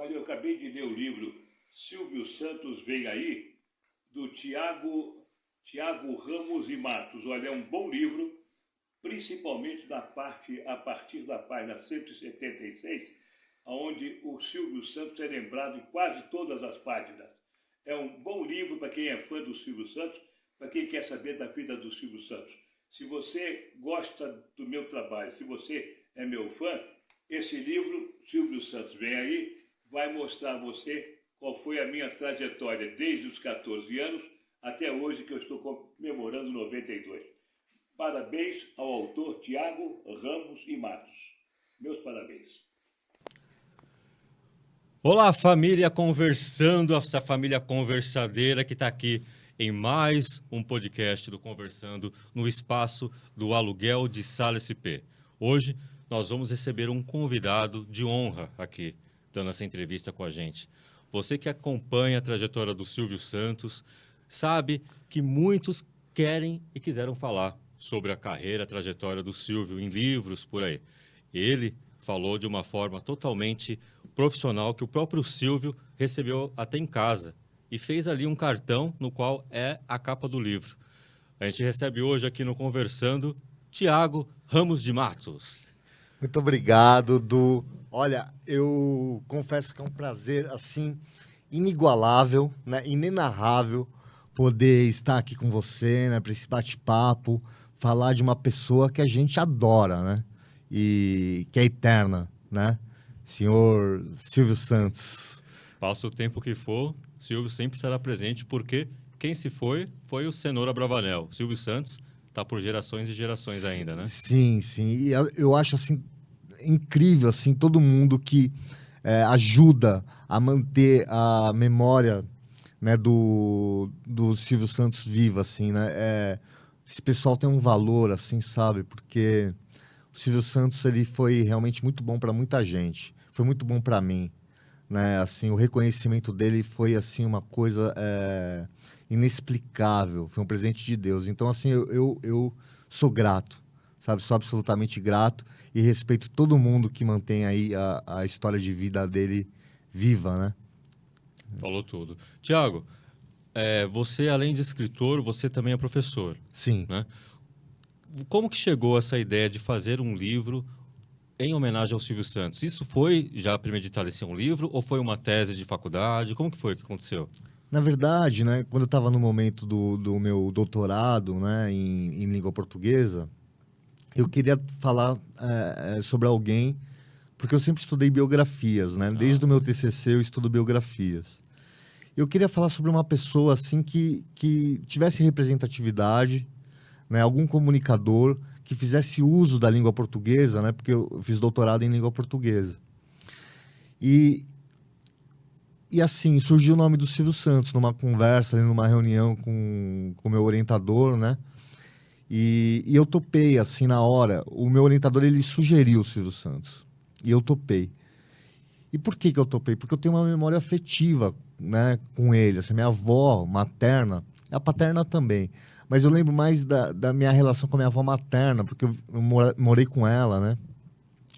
Olha, eu acabei de ler o livro Silvio Santos Vem Aí, do Tiago Ramos e Matos. Olha, é um bom livro, principalmente a partir da página 176, onde o Silvio Santos é lembrado em quase todas as páginas. É um bom livro para quem é fã do Silvio Santos, para quem quer saber da vida do Silvio Santos. Se você gosta do meu trabalho, se você é meu fã, esse livro, Silvio Santos Vem Aí, vai mostrar a você qual foi a minha trajetória desde os 14 anos até hoje, que eu estou comemorando 92. Parabéns ao autor Tiago Ramos e Matos. Meus parabéns. Olá, família conversando, essa família conversadeira que está aqui em mais um podcast do Conversando no espaço do Aluguel de Sala SP. Hoje nós vamos receber um convidado de honra aqui, dando essa entrevista com a gente. Você que acompanha a trajetória do Silvio Santos sabe que muitos querem e quiseram falar sobre a carreira, a trajetória do Silvio em livros, por aí. Ele falou de uma forma totalmente profissional que o próprio Silvio recebeu até em casa e fez ali um cartão no qual é a capa do livro. A gente recebe hoje aqui no Conversando Tiago Ramos de Matos. Muito obrigado, Du. Olha, eu confesso que é um prazer, assim, inigualável, né, inenarrável, poder estar aqui com você, né, para esse bate-papo, falar de uma pessoa que a gente adora, né, e que é eterna, né, senhor Silvio Santos. Passa o tempo que for, Silvio sempre será presente, porque quem se foi o Cenoura Bravanel. Silvio Santos está por gerações e gerações ainda, né? Sim, sim. E eu acho, assim, incrível, assim, todo mundo que ajuda a manter a memória, né, do Silvio Santos viva, assim, né? Esse pessoal tem um valor, assim, sabe? Porque o Silvio Santos, ele foi realmente muito bom para muita gente. Foi muito bom para mim, né? Assim, o reconhecimento dele foi, assim, uma coisa inexplicável. Foi um presente de Deus. Então, assim, eu sou grato, sabe? Sou absolutamente grato e respeito todo mundo que mantém aí a história de vida dele viva, né? Falou tudo. Tiago, você, além de escritor, você também é professor. Sim. Né? Como que chegou essa ideia de fazer um livro em homenagem ao Silvio Santos? Isso foi já premeditado em ser um livro ou foi uma tese de faculdade? Como que foi que aconteceu? Na verdade, né, quando eu estava no momento do meu doutorado, né, em língua portuguesa, eu queria falar sobre alguém, porque eu sempre estudei biografias, né? Desde o meu TCC eu estudo biografias. Eu queria falar sobre uma pessoa assim que tivesse representatividade, né? Algum comunicador que fizesse uso da língua portuguesa, né? Porque eu fiz doutorado em língua portuguesa. E assim, surgiu o nome do Silvio Santos numa conversa, numa reunião com o meu orientador, né? E eu topei, assim, na hora. O meu orientador, ele sugeriu o Silvio Santos. E eu topei. E por que eu topei? Porque eu tenho uma memória afetiva, né, com ele. Assim, minha avó materna, a paterna também. Mas eu lembro mais da minha relação com a minha avó materna, porque eu morei com ela, né,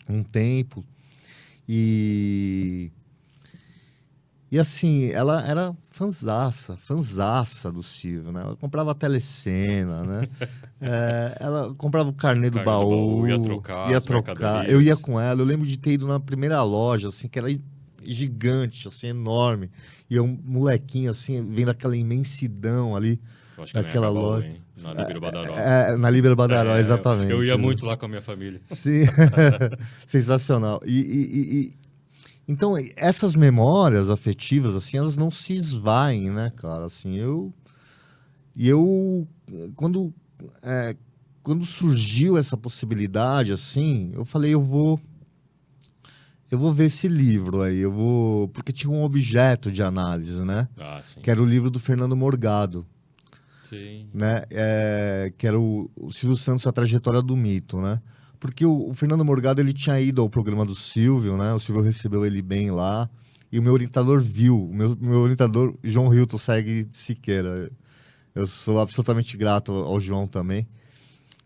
um tempo. E assim, ela era fanzaça do Silvio, né? Ela comprava a telecena, né? Ela comprava o carnê do baú, ia trocar. Eu ia com ela, eu lembro de ter ido na primeira loja, assim, que era gigante, assim, enorme. E eu, molequinho, assim, vendo aquela imensidão ali daquela loja. Hein? Na Líbero Badaró. Na Líbero Badaró, exatamente. Eu ia muito lá com a minha família. Sim, sensacional. Então, essas memórias afetivas, assim, elas não se esvaem, né, cara? Assim, quando surgiu essa possibilidade, assim, eu falei, eu vou ver esse livro aí, porque tinha um objeto de análise, né? Ah, sim. Que era o livro do Fernando Morgado. Sim. Né? Que era o Silvio Santos, a trajetória do mito, né? Porque o Fernando Morgado, ele tinha ido ao programa do Silvio, né? O Silvio recebeu ele bem lá. E o meu orientador viu. O meu orientador, João Hilton Segue Siqueira. Eu sou absolutamente grato ao João também.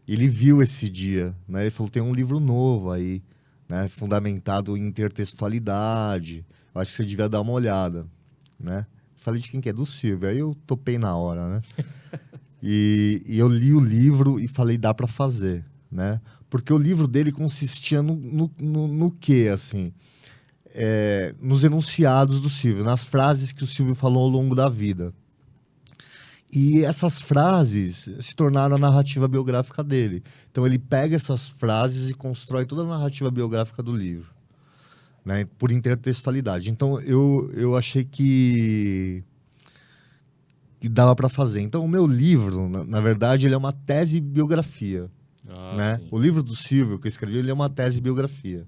Ele viu esse dia, né? Ele falou, tem um livro novo aí, né? Fundamentado em intertextualidade. eu acho que você devia dar uma olhada, né? Falei de quem que é? Do Silvio. Aí eu topei na hora, né? E eu li o livro e falei, dá para fazer, né? Porque o livro dele consistia no quê, assim? Nos enunciados do Silvio, nas frases que o Silvio falou ao longo da vida. E essas frases se tornaram a narrativa biográfica dele. Então ele pega essas frases e constrói toda a narrativa biográfica do livro, né? Por intertextualidade. Então eu achei que dava para fazer. Então o meu livro, na verdade, ele é uma tese biografia, né? Sim. O livro do Silvio que eu escrevi, ele é uma tese biografia,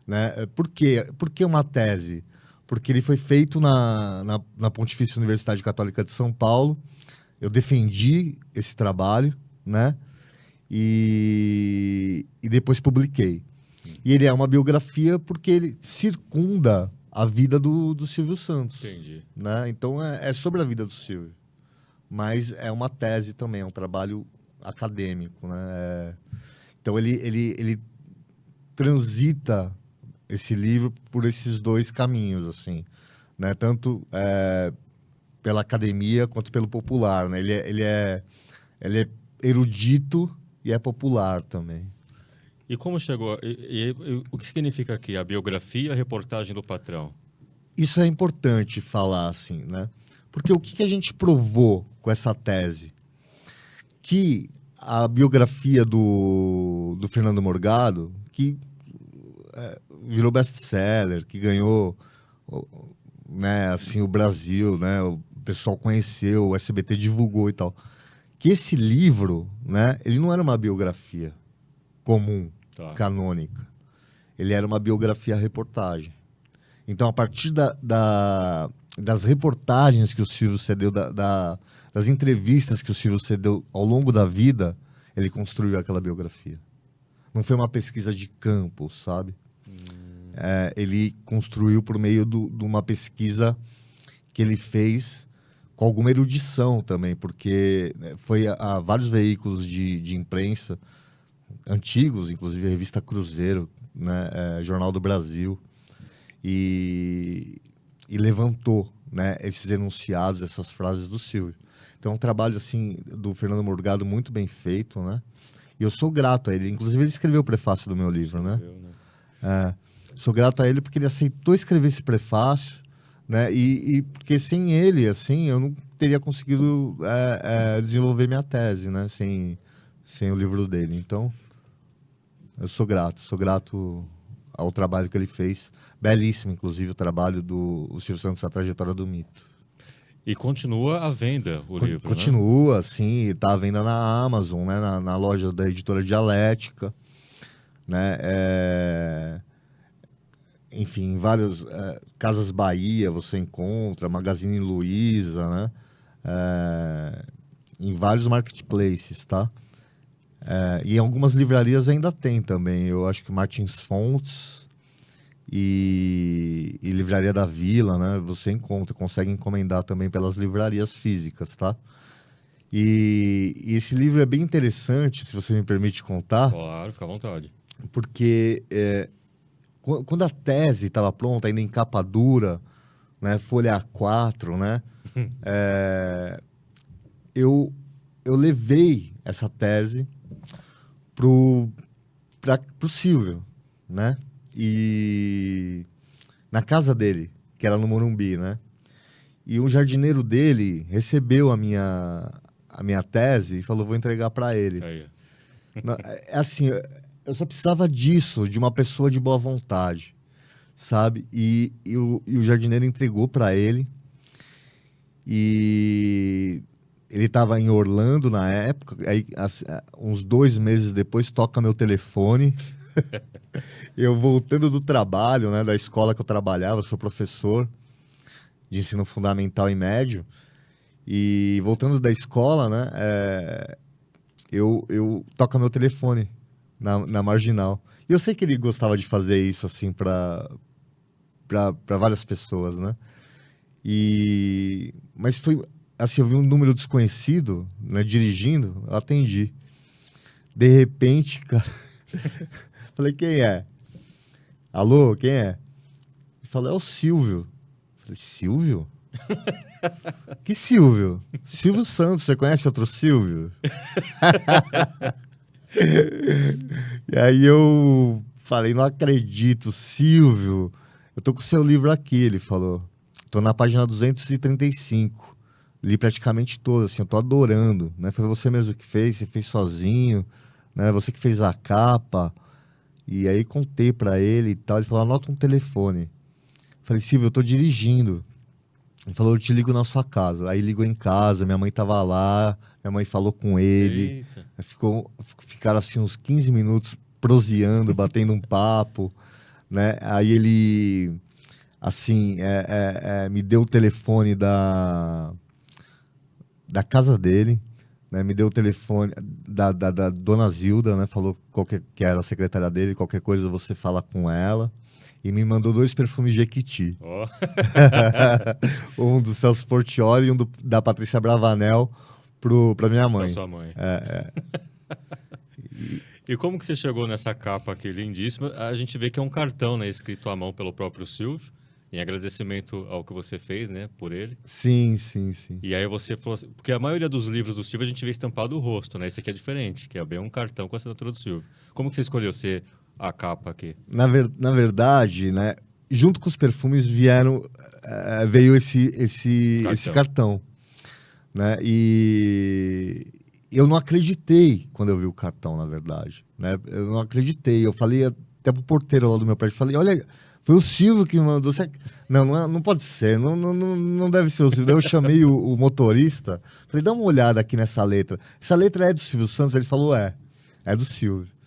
né? Por quê? Por que uma tese? Porque ele foi feito na Pontifícia Universidade Católica de São Paulo. Eu defendi esse trabalho, né? E depois publiquei. E ele é uma biografia porque ele circunda a vida do Silvio Santos. Entendi. Né? Então é sobre a vida do Silvio. Mas é uma tese também, é um trabalho acadêmico, né? Então ele transita esse livro por esses dois caminhos, assim, né? Tanto pela academia quanto pelo popular, né? Ele é erudito e é popular também. E como chegou? E o que significa aqui a biografia, a reportagem do patrão? Isso é importante falar, assim, né? Porque o que a gente provou com essa tese? Que a biografia do Fernando Morgado, que virou best-seller, que ganhou, né, assim, o Brasil, né? O pessoal conheceu, o SBT divulgou e tal. Que esse livro, né? Ele não era uma biografia comum, canônica. Ele era uma biografia-reportagem. Então, a partir das reportagens que o Silvio cedeu, das entrevistas que o Silvio cedeu ao longo da vida, ele construiu aquela biografia. Não foi uma pesquisa de campo, sabe? Ele construiu por meio de uma pesquisa que ele fez com alguma erudição também, porque foi a vários veículos de imprensa antigos, inclusive a revista Cruzeiro, né, Jornal do Brasil, e levantou, né, esses enunciados, essas frases do Silvio. Então é um trabalho assim do Fernando Morgado muito bem feito, né? E eu sou grato a ele. Inclusive ele escreveu o prefácio do meu livro, né? Sou grato a ele porque ele aceitou escrever esse prefácio, né? E porque sem ele, assim, eu não teria conseguido desenvolver minha tese, né? Sem o livro dele. Então eu sou grato ao trabalho que ele fez. Belíssimo, inclusive, o trabalho do Silvio Santos, A Trajetória do Mito. E continua à venda o livro, continua, né? Sim, está à venda na Amazon, né? Na loja da editora Dialética, né? Enfim, em vários Casas Bahia você encontra, Magazine Luiza, né? Em vários marketplaces, tá? E em algumas livrarias ainda tem também. Eu acho que Martins Fontes e Livraria da Vila, né? Você consegue encomendar também pelas livrarias físicas, tá? E esse livro é bem interessante, se você me permite contar. Claro, fica à vontade. Porque quando a tese estava pronta, ainda em capa dura, né? Folha A4, né? Eu levei essa tese pro Silvio, né? E na casa dele, que era no Morumbi, né? E um jardineiro dele recebeu a minha tese e falou, vou entregar para ele. Assim, eu só precisava disso, de uma pessoa de boa vontade, sabe? E o jardineiro entregou para ele. E ele estava em Orlando na época, aí uns 2 meses depois toca meu telefone. Eu voltando do trabalho, né, da escola que eu trabalhava, sou professor de ensino fundamental e médio, e voltando da escola, né, eu toca meu telefone na Marginal. E eu sei que ele gostava de fazer isso assim para várias pessoas, né? Mas foi assim, eu vi um número desconhecido, né, dirigindo, eu atendi. De repente, cara, falei, quem é? Alô, quem é? Ele falou, é o Silvio. Eu falei, Silvio? Que Silvio? Silvio Santos, você conhece outro Silvio? E aí eu falei, não acredito, Silvio. Eu tô com o seu livro aqui, ele falou. Tô na página 235. Li praticamente todo, assim, eu tô adorando, né? Foi você mesmo que fez, você fez sozinho, né? Você que fez a capa. E aí contei pra ele e tal. Ele falou, anota um telefone. Falei, Silvio, eu tô dirigindo. Ele falou, eu te ligo na sua casa. Aí ligou em casa, minha mãe tava lá, minha mãe falou com ele. Eita. Aí ficaram assim uns 15 minutos proseando, batendo um papo, né? Aí ele, assim, me deu o telefone da casa dele, né? Me deu o telefone da dona Zilda, né? Falou que era a secretária dele, qualquer coisa você fala com ela. E me mandou 2 perfumes Jequiti. Ó. Um do Celso Portiolli e um da Patrícia Bravanel pra minha Pra mãe. sua mãe. E como que você chegou nessa capa aqui lindíssima? A gente vê que é um cartão, né, escrito à mão pelo próprio Silvio, em agradecimento ao que você fez, né, por ele. Sim, sim, sim. E aí você falou assim, porque a maioria dos livros do Silvio a gente vê estampado o rosto, né? Esse aqui é diferente, que é bem um cartão com a assinatura do Silvio. Como que você escolheu ser a capa aqui? Na verdade, né, junto com os perfumes veio esse cartão, né? E eu não acreditei quando eu vi o cartão, na verdade, né? Eu não acreditei. Eu falei até pro porteiro lá do meu prédio, falei, olha, foi o Silvio que me mandou. Não pode ser, não deve ser o Silvio. Daí eu chamei o motorista, falei, dá uma olhada aqui nessa letra. Essa letra é do Silvio Santos? Ele falou, é do Silvio.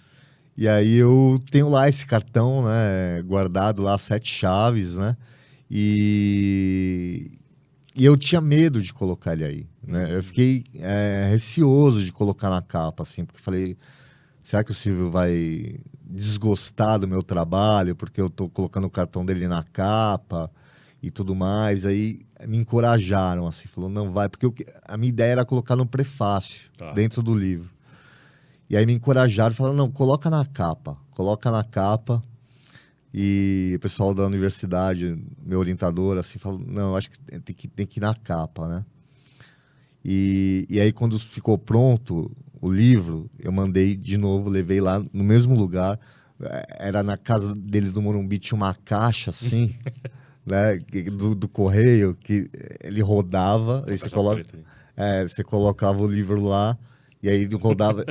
E aí eu tenho lá esse cartão, né, guardado lá, 7 chaves, né? E eu tinha medo de colocar ele aí, né? Eu fiquei receoso de colocar na capa, assim, porque falei, será que o Silvio vai desgostar do meu trabalho porque eu tô colocando o cartão dele na capa e tudo mais? Aí me encorajaram, assim, falou, não vai, porque a minha ideia era colocar no prefácio, dentro do livro. E aí me encorajaram e falaram, não, coloca na capa. E o pessoal da universidade, meu orientador, assim, falou, não, acho que tem que ir na capa, né? E aí quando ficou pronto o livro, eu mandei de novo, levei lá no mesmo lugar. Era na casa dele do Morumbi, tinha uma caixa, assim, né, do correio, que ele rodava, aí você colocava o livro lá, e aí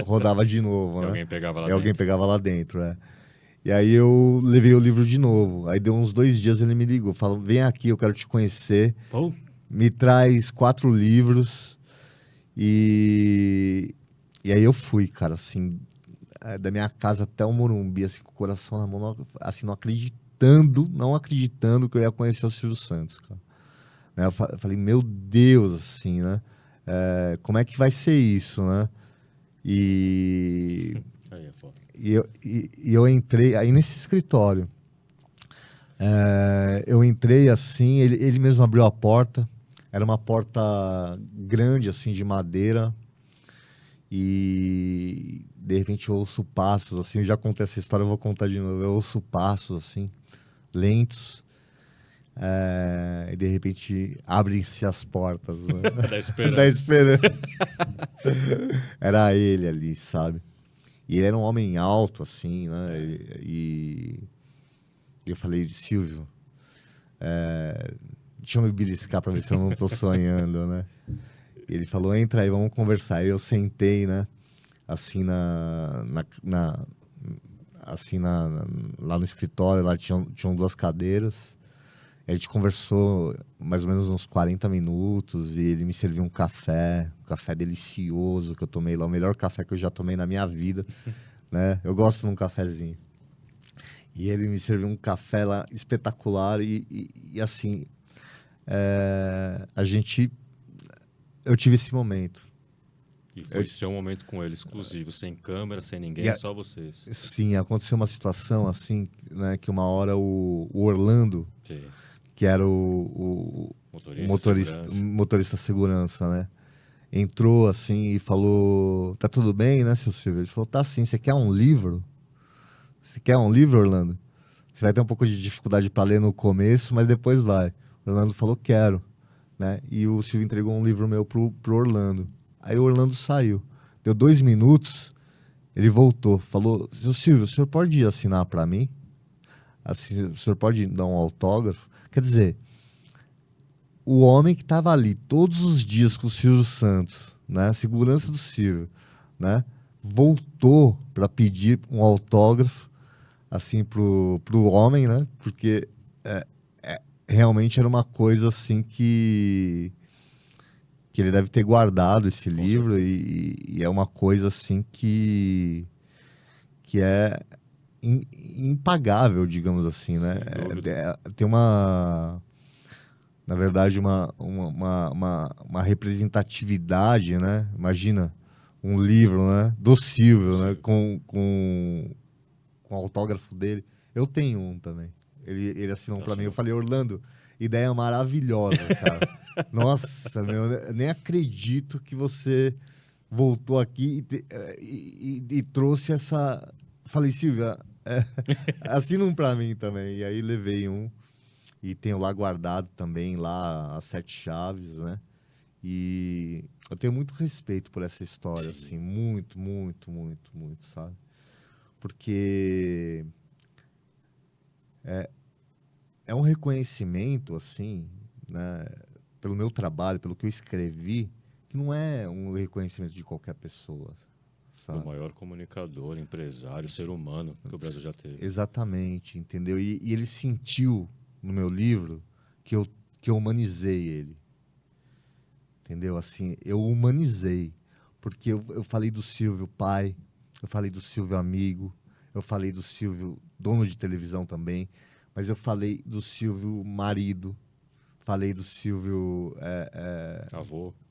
rodava de novo, E né? alguém pegava lá E alguém dentro. pegava lá dentro, E aí eu levei o livro de novo. Aí deu uns 2 dias, ele me ligou. Falou, vem aqui, eu quero te conhecer. Pô, Me traz 4 livros. E aí eu fui, cara, assim, da minha casa até o Morumbi, assim, com o coração na mão, assim, não acreditando que eu ia conhecer o Silvio Santos, cara. Né? Eu falei, meu Deus, assim, né? Como é que vai ser isso, né? E aí é foda. eu entrei aí nesse escritório. Eu entrei assim, ele mesmo abriu a porta. Era uma porta grande, assim, de madeira. E de repente eu ouço passos, assim. Eu já contei essa história, eu vou contar de novo. Eu ouço passos, assim, lentos. E de repente abrem-se as portas, né? Da esperança. Da esperança. Era ele ali, sabe? E ele era um homem alto, assim, né? E eu falei, Silvio, deixa eu me beliscar pra ver se eu não tô sonhando, né? E ele falou, entra aí, vamos conversar. E eu sentei, né? Assim, lá no escritório, lá tinham 2 cadeiras. A gente conversou mais ou menos uns 40 minutos e ele me serviu um café delicioso que eu tomei lá, o melhor café que eu já tomei na minha vida, né? Eu gosto de um cafezinho. E ele me serviu um café lá espetacular e assim, eu tive esse momento. E foi seu momento com ele, exclusivo, sem câmera, sem ninguém, só vocês. Sim, aconteceu uma situação assim, né, que uma hora o Orlando, Sim. que era o motorista segurança, né? Entrou assim e falou, tá tudo bem, né, seu Silvio? Ele falou, tá sim, você quer um livro? Você quer um livro, Orlando? você vai ter um pouco de dificuldade para ler no começo, mas depois vai. O Orlando falou, quero, né? E o Silvio entregou um livro meu pro Orlando. Aí o Orlando saiu. Deu 2 minutos, ele voltou, falou, seu Silvio, o senhor pode assinar para mim? Assim, o senhor pode dar um autógrafo? Quer dizer, o homem que estava ali todos os dias com o Silvio Santos, né? A segurança do Silvio, né? Voltou para pedir um autógrafo, assim, pro homem, né? Porque realmente era uma coisa assim que ele deve ter guardado esse livro e é uma coisa assim que é impagável, digamos assim, né? Tem uma, na verdade, uma representatividade, né? Imagina um livro, né? Do Silvio, né? Com o autógrafo dele. Eu tenho um também. Ele assinou para mim. Eu falei, Orlando, ideia maravilhosa, cara. Nossa, meu, eu nem acredito que você voltou aqui e trouxe essa... Falei, Silvia, assina um para mim também. E aí levei um e tenho lá guardado também, lá as 7 chaves, né? E eu tenho muito respeito por essa história, assim, muito, muito, muito, muito, sabe? Porque é um reconhecimento, assim, né, pelo meu trabalho, pelo que eu escrevi, que não é um reconhecimento de qualquer pessoa, sabe? O maior comunicador, empresário, ser humano que o Brasil já teve. Exatamente, entendeu? E ele sentiu no meu livro que eu humanizei ele, entendeu? Assim, eu humanizei, porque eu falei do Silvio pai, eu falei do Silvio amigo, eu falei do Silvio dono de televisão também, mas eu falei do Silvio marido, falei do Silvio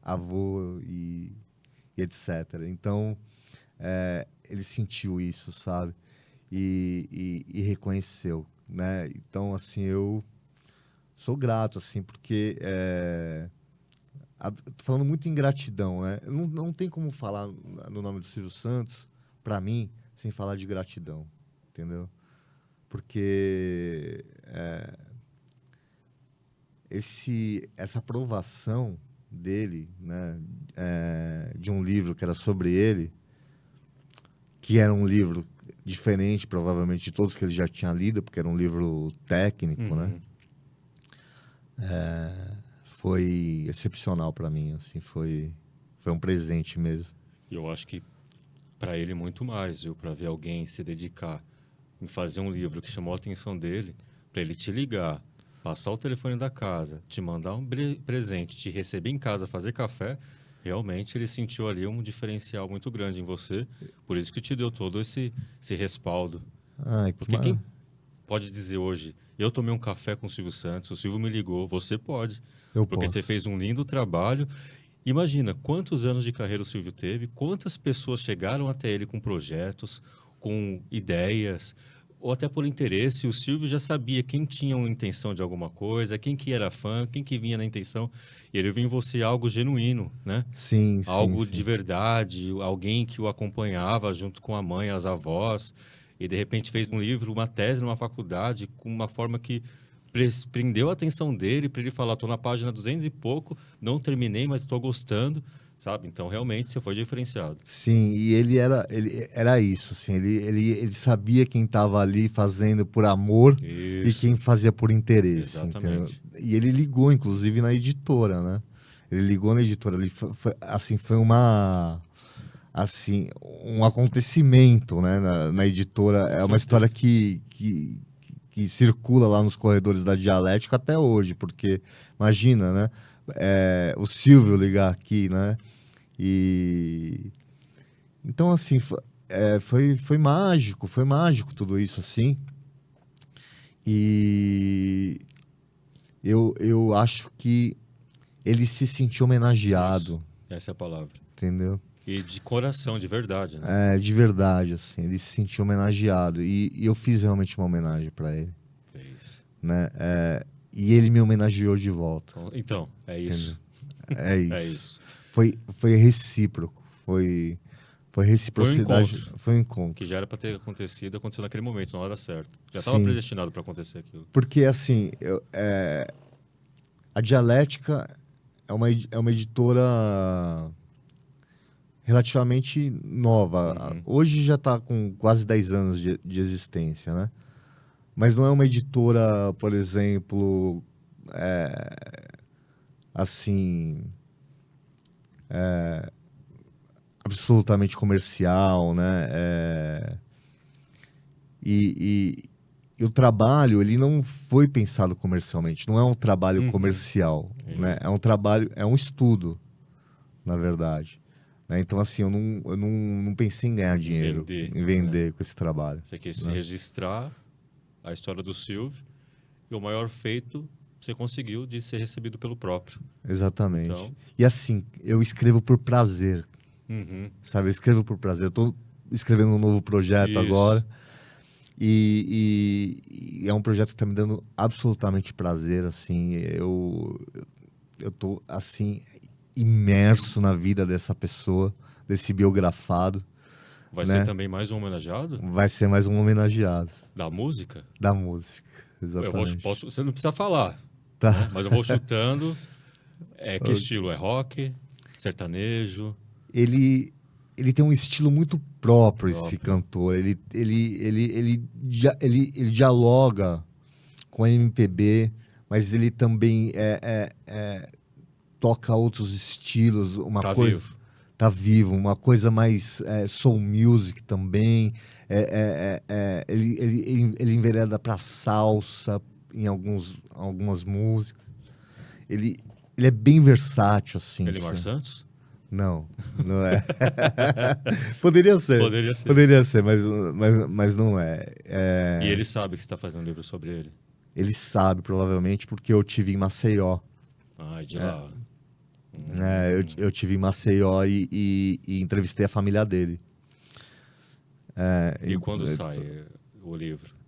avô e etc. Então, ele sentiu isso, sabe? E reconheceu, né? Então, assim, eu sou grato, assim, porque tô falando muito em gratidão, né? Não tem como falar no nome do Silvio Santos, para mim, sem falar de gratidão, entendeu? Porque essa aprovação dele, né, de um livro que era sobre ele, que era um livro diferente, provavelmente, de todos que ele já tinha lido, porque era um livro técnico, né? Foi excepcional para mim, assim, foi um presente mesmo. E eu acho que para ele muito mais, viu? Para ver alguém se dedicar em fazer um livro que chamou a atenção dele, para ele te ligar, passar o telefone da casa, te mandar um presente, te receber em casa, fazer café, realmente ele sentiu ali um diferencial muito grande em você, por isso que te deu todo esse respaldo. Ai, Porque quem pode dizer hoje, eu tomei um café com o Silvio Santos, o Silvio me ligou, você pode. Porque você fez um lindo trabalho. Imagina quantos anos de carreira o Silvio teve, quantas pessoas chegaram até ele com projetos, com ideias, ou até por interesse. O Silvio já sabia quem tinha uma intenção de alguma coisa, quem que era fã, quem que vinha na intenção. E ele viu em você algo genuíno, né? Sim, algo sim. de verdade, alguém que o acompanhava junto com a mãe, as avós, e de repente fez um livro, uma tese numa faculdade, com uma forma que prendeu a atenção dele para ele falar, estou na página 200 e pouco, não terminei, mas estou gostando, sabe? Então, realmente, você foi diferenciado. Sim, e ele era isso, assim, ele sabia quem estava ali fazendo por amor e Isso. quem fazia por interesse, Exatamente. entendeu? E ele ligou, inclusive, na editora, né? Ele ligou na editora, foi um acontecimento, né, na editora. É uma história que circula lá nos corredores da Dialética até hoje, porque, imagina, né? O Silvio ligar aqui, né? E... Então, assim, foi mágico tudo isso, assim. E eu acho que ele se sentiu homenageado. Isso. Essa é a palavra. Entendeu? E de coração, de verdade, né? De verdade, assim, ele se sentiu homenageado. E eu fiz realmente uma homenagem para ele. Fez. Né? E ele me homenageou de volta. Então, é isso. É isso. É isso. Foi recíproco. Foi Foi reciprocidade. encontro. Foi um encontro. Que já era para ter acontecido, aconteceu naquele momento, na hora certa. Já estava Sim. predestinado para acontecer aquilo. Porque, assim, a Dialética é uma editora relativamente nova. Uhum. Hoje já está com quase 10 anos de existência, né? Mas não é uma editora, por exemplo, assim, absolutamente comercial, né? E o trabalho, ele não foi pensado comercialmente, não é um trabalho Uhum. comercial, Entendi. né? É um trabalho, é um estudo, na verdade. Né? Então, assim, eu não pensei em ganhar dinheiro, Vender, em vender com esse trabalho. Você quis Né? registrar a história do Silvio e o maior feito você conseguiu de ser recebido pelo próprio. Exatamente. Então- E assim, eu escrevo por prazer, Uhum. sabe? Eu escrevo por prazer. Eu tô escrevendo um novo projeto Isso. agora. E é um projeto que tá me dando absolutamente prazer, assim. Eu tô, assim, imerso na vida dessa pessoa, desse biografado. Vai Né? ser também mais um homenageado Vai ser mais um homenageado da música? da música. Eu vou, Exatamente. você não precisa falar, Tá. né? Mas eu vou chutando. Que estilo? É rock? Sertanejo? Ele tem um estilo muito próprio, esse Próprio. cantor. Ele dialoga com a MPB, mas ele também toca outros estilos. Uma Tá coisa, vivo. tá vivo, uma coisa mais soul music também. Ele envereda para salsa em algumas músicas. Ele é bem versátil, assim. Elimar sabe? Santos? Não, não é. Poderia ser. Poderia ser. Poderia ser, mas não é. E ele sabe que você está fazendo um livro sobre ele. Ele sabe, provavelmente, porque eu tive em Maceió. Ah, de lá. Eu tive em Maceió e entrevistei a família dele. E quando sai o livro?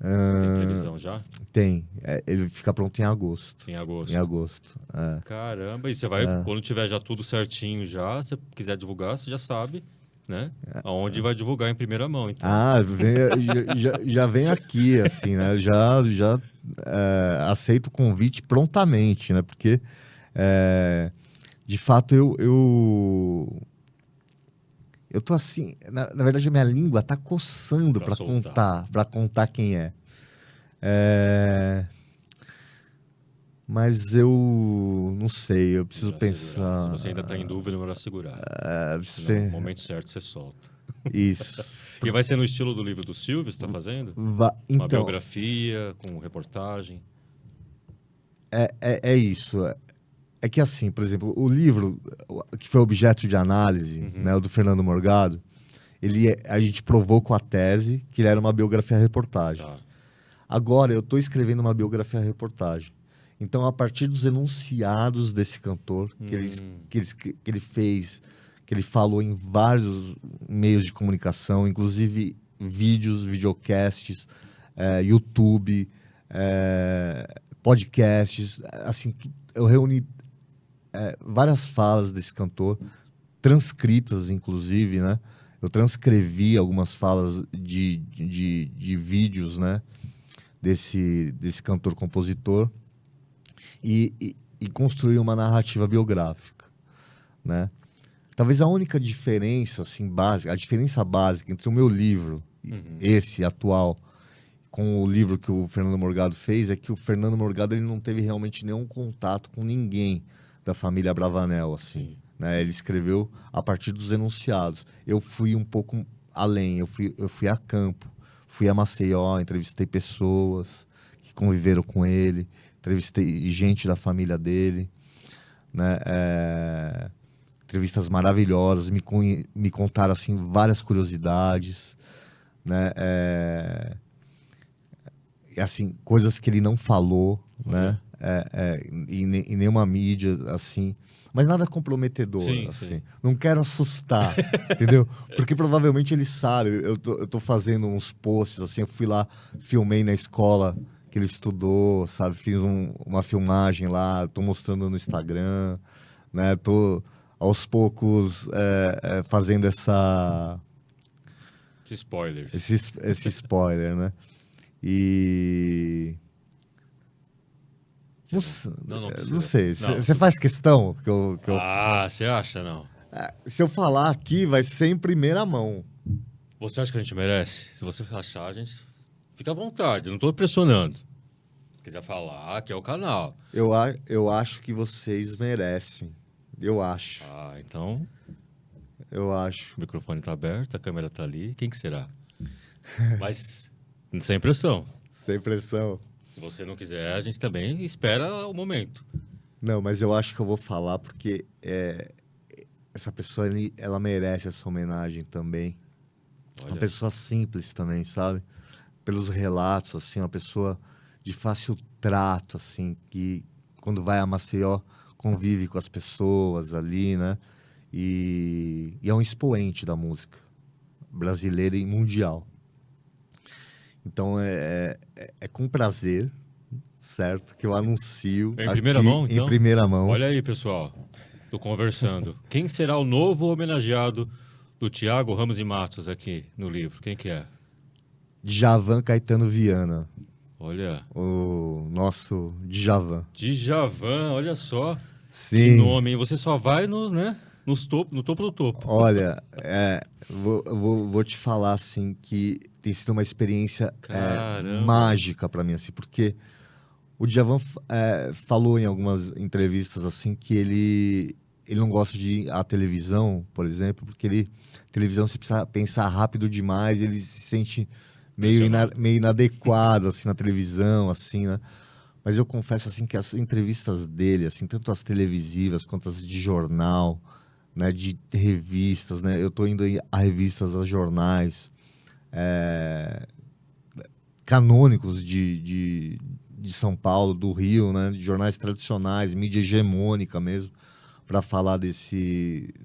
Tem previsão já? Tem. Ele fica pronto em agosto. Em agosto. Em agosto. Caramba, e você vai, quando tiver já tudo certinho já, se quiser divulgar, você já sabe, né? Aonde vai divulgar em primeira mão, então. Já vem aqui, assim, né? Já aceito o convite prontamente, né? Porque, de fato, eu tô assim, na verdade a minha língua tá coçando Pra para soltar. contar quem é. Mas eu não sei, eu preciso Melhor segurar. pensar. Se você ainda está em dúvida, é melhor segurar. Preciso No momento certo, você solta. Isso. E vai ser no estilo do livro do Silvio, você está fazendo? Uma Então, biografia, com reportagem? é isso. É que assim, por exemplo, o livro que foi objeto de análise, né, o do Fernando Morgado, a gente provou com a tese que ele era uma biografia-reportagem. Tá. Agora, eu estou escrevendo uma biografia-reportagem. Então, a partir dos enunciados desse cantor, que ele fez, que ele falou em vários meios de comunicação, inclusive vídeos, videocasts, YouTube, podcasts, assim, eu reuni várias falas desse cantor, transcritas, inclusive, né? Eu transcrevi algumas falas de vídeos, né? Desse cantor-compositor e construí uma narrativa biográfica, né? Talvez a única diferença, assim, básica, a diferença básica entre o meu livro, esse atual, com o livro que o Fernando Morgado fez, é que o Fernando Morgado ele não teve realmente nenhum contato com ninguém da família Bravanel, assim. Né? Ele escreveu a partir dos enunciados. Eu fui um pouco além, eu fui a campo, fui a Maceió, entrevistei pessoas que conviveram com ele, entrevistei gente da família dele, né? Entrevistas maravilhosas, me contaram assim várias curiosidades, né? Assim, coisas que ele não falou, né? Em nenhuma mídia, assim. Mas nada comprometedor, Sim, assim. sim. Não quero assustar, entendeu? Porque provavelmente ele sabe. Eu tô fazendo uns posts, assim, eu fui lá, filmei na escola que ele estudou, sabe? Fiz uma filmagem lá, tô mostrando no Instagram, né? aos poucos fazendo Spoilers. esse spoiler, né? E... Não precisa. Não sei. Não, Você faz questão que eu... Ah, você acha, não? Se eu falar aqui, vai ser em primeira mão. Você acha que a gente merece? Se você achar, a gente fica à vontade. Não estou pressionando. Se quiser falar, aqui é o canal. Eu acho que vocês merecem. Eu acho. Ah, então Eu acho. o microfone está aberto, a câmera está ali. Quem que será? Mas sem pressão. Sem pressão. Se você não quiser, a gente também espera o momento. Não, mas eu acho que eu vou falar porque essa pessoa, ela merece essa homenagem também. Olha, Uma pessoa simples também, sabe? Pelos relatos, assim, uma pessoa de fácil trato, assim, que quando vai a Maceió convive com as pessoas ali, né? E é um expoente da música brasileira e mundial. Então é com prazer, certo? Que eu anuncio em primeira aqui, mão, então? em primeira mão. Olha aí, pessoal. Tô conversando. Quem será o novo homenageado do Tiago Ramos e Matos aqui no livro? Quem que é? Djavan Caetano Viana, Olha, o nosso Djavan. Djavan, olha só. Que Sim. nome, hein? Você só vai no topo do topo. Olha, vou te falar assim que tem sido uma experiência Caramba. mágica para mim, assim, porque o Djavan falou em algumas entrevistas assim que ele não gosta de ir à televisão, por exemplo, porque televisão você precisa pensar rápido demais, ele se sente meio inadequado assim na televisão, assim, né? Mas eu confesso assim que as entrevistas dele, assim, tanto as televisivas quanto as de jornal, né, de revistas, né? Eu tô indo a revistas, a jornais canônicos de São Paulo, do Rio, né? De jornais tradicionais, mídia hegemônica mesmo, para falar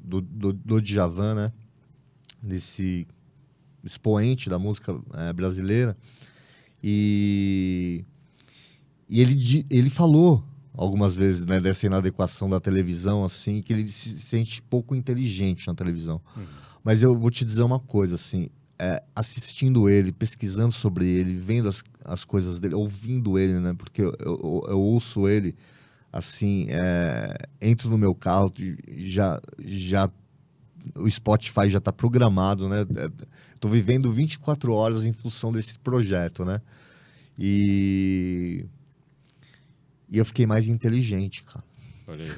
do Djavan, né? Desse expoente da música brasileira. E ele falou algumas vezes, né, dessa inadequação da televisão, assim, que ele se sente pouco inteligente na televisão. Mas eu vou te dizer uma coisa, assim, assistindo ele, pesquisando sobre ele, vendo as coisas dele, ouvindo ele, né, porque eu ouço ele, assim, entro no meu carro e já o Spotify já está programado, né? Tô vivendo 24 horas em função desse projeto, né? E eu fiquei mais inteligente, cara. Olha aí.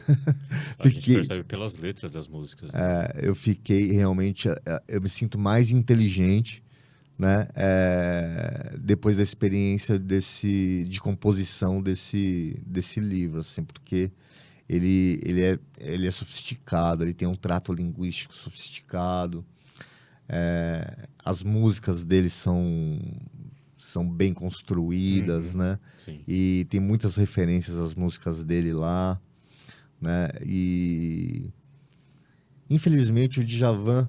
A gente percebe pelas letras das músicas. Né? Eu fiquei realmente... eu me sinto mais inteligente, né? Depois da experiência de composição desse livro, assim, porque ele é sofisticado, ele tem um trato linguístico sofisticado. As músicas dele são bem construídas, né? Sim. E tem muitas referências às músicas dele lá, né? E infelizmente o Djavan,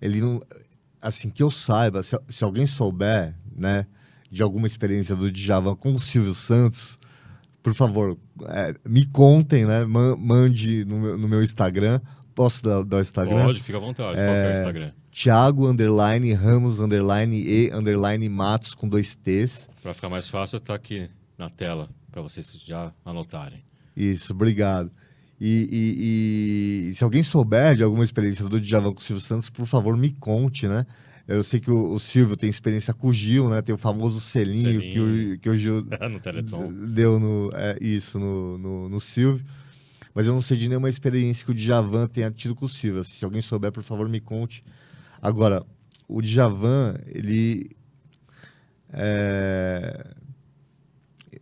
ele não, assim, que eu saiba, se alguém souber, né, de alguma experiência do Djavan com o Silvio Santos, por favor, me contem, né? Mande no meu Instagram. Posso dar o Instagram? Pode, fica à vontade. Qual que é o Instagram? Thiago Ramos E Matos com 2 T's. Para ficar mais fácil, tá aqui na tela para vocês já anotarem. Isso, obrigado. E se alguém souber de alguma experiência do Djavan com o Silvio Santos, por favor, me conte, né? Eu sei que o Silvio tem experiência com o Gil, né? Tem o famoso selinho. Que o Gil no Teleton. deu no Silvio. Mas eu não sei de nenhuma experiência que o Djavan tenha tido com o Silvio. Se alguém souber, por favor, me conte. Agora, o Djavan, ele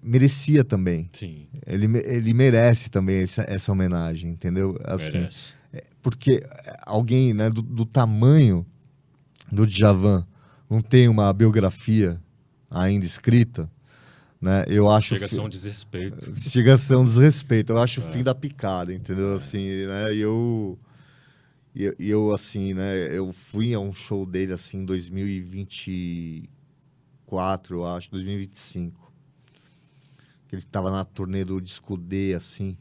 merecia também. Sim. Ele merece também essa homenagem, entendeu? Assim, Merece. porque alguém, né, do tamanho do Djavan não tem uma biografia ainda escrita, né? Eu acho Chega a ser um desrespeito. chega a ser um desrespeito. Eu acho o fim da picada, entendeu? Assim, né? E eu assim, né? Eu fui a um show dele assim em 2024, eu acho, 2025. Que ele tava na turnê do Disco D, assim.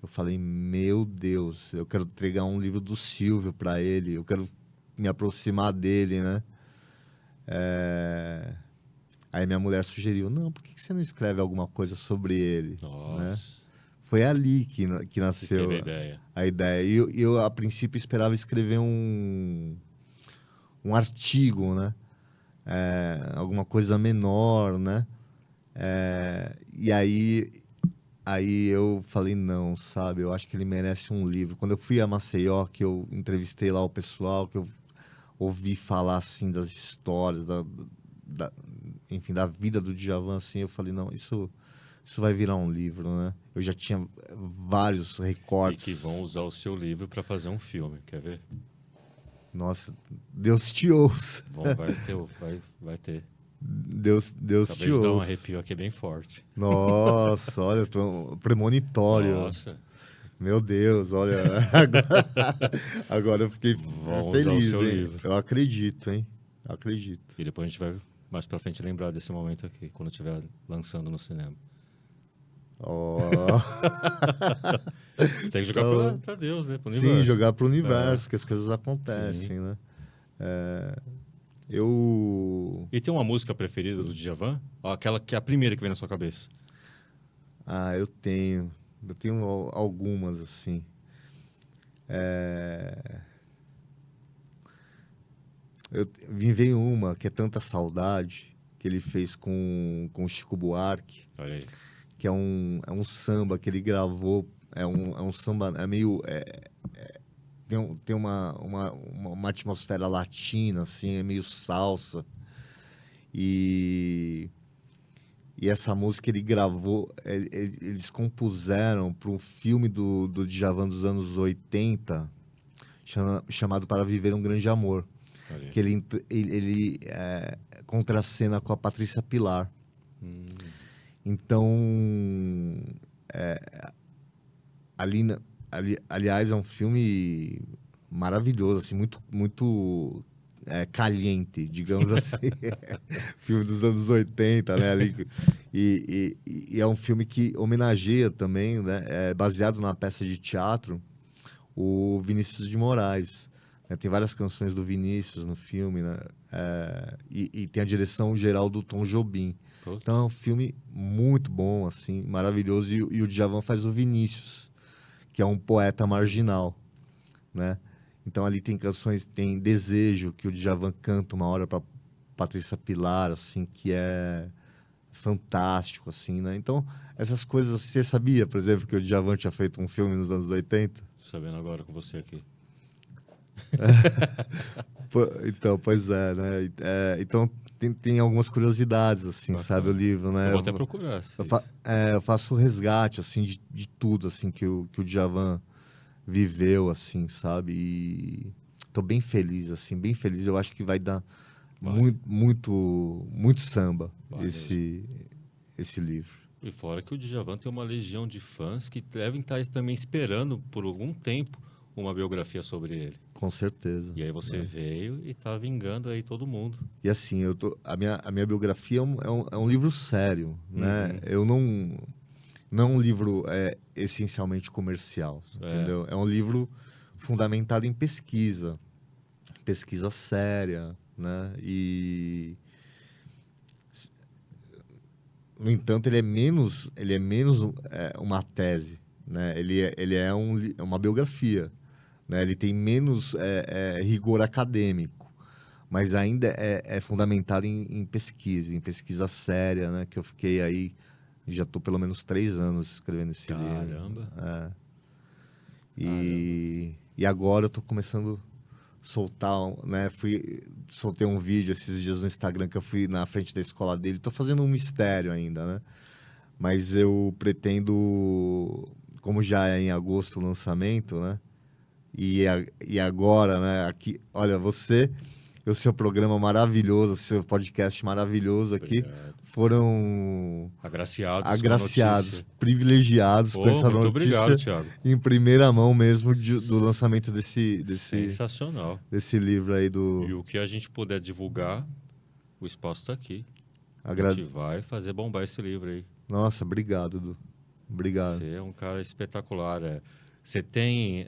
Eu falei, meu Deus, eu quero entregar um livro do Silvio para ele, eu quero me aproximar dele, né? Aí minha mulher sugeriu, não, por que você não escreve alguma coisa sobre ele, né? Nossa, Foi ali que você teve nasceu a ideia. a ideia. E eu, a princípio, esperava escrever um artigo, né? Alguma coisa menor, né? E aí eu falei, não, sabe? Eu acho que ele merece um livro. Quando eu fui a Maceió, que eu entrevistei lá o pessoal, que eu ouvi falar, assim, das histórias, da- enfim, da vida do Djavan, assim, eu falei, não, isso vai virar um livro, né? Eu já tinha vários E recortes. que vão usar o seu livro para fazer um filme, quer ver? Nossa, Deus te ouça. Vai ter. Deus Acabei te de dar um ouça. arrepio aqui bem forte. Nossa, olha, eu tô premonitório. Nossa, Meu Deus, olha. Agora eu fiquei vão usar o feliz, seu hein? livro. Eu acredito, hein? Eu acredito. E depois a gente vai mais pra frente lembrar desse momento aqui, quando estiver lançando no cinema. Ó. Tem que jogar Então, pra Deus, né? Pro sim, universo. jogar pro universo, que as coisas acontecem, Sim. né? Eu. E tem uma música preferida do Djavan? Ó, aquela que é a primeira que vem na sua cabeça. Ah, eu tenho. Eu tenho algumas, assim. Me veio uma que é Tanta Saudade, que ele fez com o Chico Buarque, Olha aí. que é um samba que ele gravou. É um samba. É meio. Tem uma atmosfera latina, assim, é meio salsa. E. E essa música ele gravou, eles compuseram para um filme do Djavan dos anos 80, chamado Para Viver um Grande Amor, Olha aí. que ele contracena com a Patrícia Pilar. Então, aliás, é um filme maravilhoso, assim, muito caliente, digamos assim. Filme dos anos 80, né? E é um filme que homenageia também, né? É baseado na peça de teatro, o Vinícius de Moraes. Né? Tem várias canções do Vinícius no filme, né? E tem a direção geral do Tom Jobim. Putz. Então é um filme muito bom, assim, maravilhoso. E o Djavan faz o Vinícius, que é um poeta marginal, né? Então ali tem canções, tem Desejo, que o Djavan canta uma hora para Patrícia Pilar, assim, que é fantástico, assim, né? Então, essas coisas, você sabia, por exemplo, que o Djavan tinha feito um filme nos anos 80? Tô sabendo agora com você aqui. Então, pois é, né? Então, tem algumas curiosidades, assim, Bacana. sabe, o livro, né? Eu vou até procurar. Eu faço o resgate, assim, de tudo, assim, que o Djavan viveu, assim, sabe? E tô bem feliz, assim, bem feliz. Eu acho que vai dar muito samba Vai esse livro. E fora que o Djavan tem uma legião de fãs que devem estar também esperando por algum tempo uma biografia sobre ele. Com certeza. E aí você veio e tá vingando aí todo mundo. E assim, a minha biografia é um livro sério, né? Eu não é um livro essencialmente comercial, entendeu? É um livro fundamentado em pesquisa séria, né? E no entanto, ele é menos uma tese, né? Ele é uma biografia, né? Ele tem menos rigor acadêmico, mas ainda é fundamentado em pesquisa séria, né? Que eu fiquei aí, já estou pelo menos 3 anos escrevendo esse livro. Caramba! E agora eu estou começando a soltar, né? Soltei um vídeo esses dias no Instagram que eu fui na frente da escola dele. Estou fazendo um mistério ainda, né? Mas eu pretendo, como já é em agosto o lançamento, né? E agora, né? Aqui, olha, o seu programa maravilhoso, o seu podcast maravilhoso aqui, Obrigado. Foram agraciados, privilegiados com essa muito notícia obrigado, Thiago. em primeira mão mesmo do lançamento desse Sensacional. Desse livro aí do... E o que a gente puder divulgar, o espaço está aqui. A Agra... gente vai fazer bombar esse livro aí. Nossa, obrigado, Du. Obrigado. Você é um cara espetacular. Você tem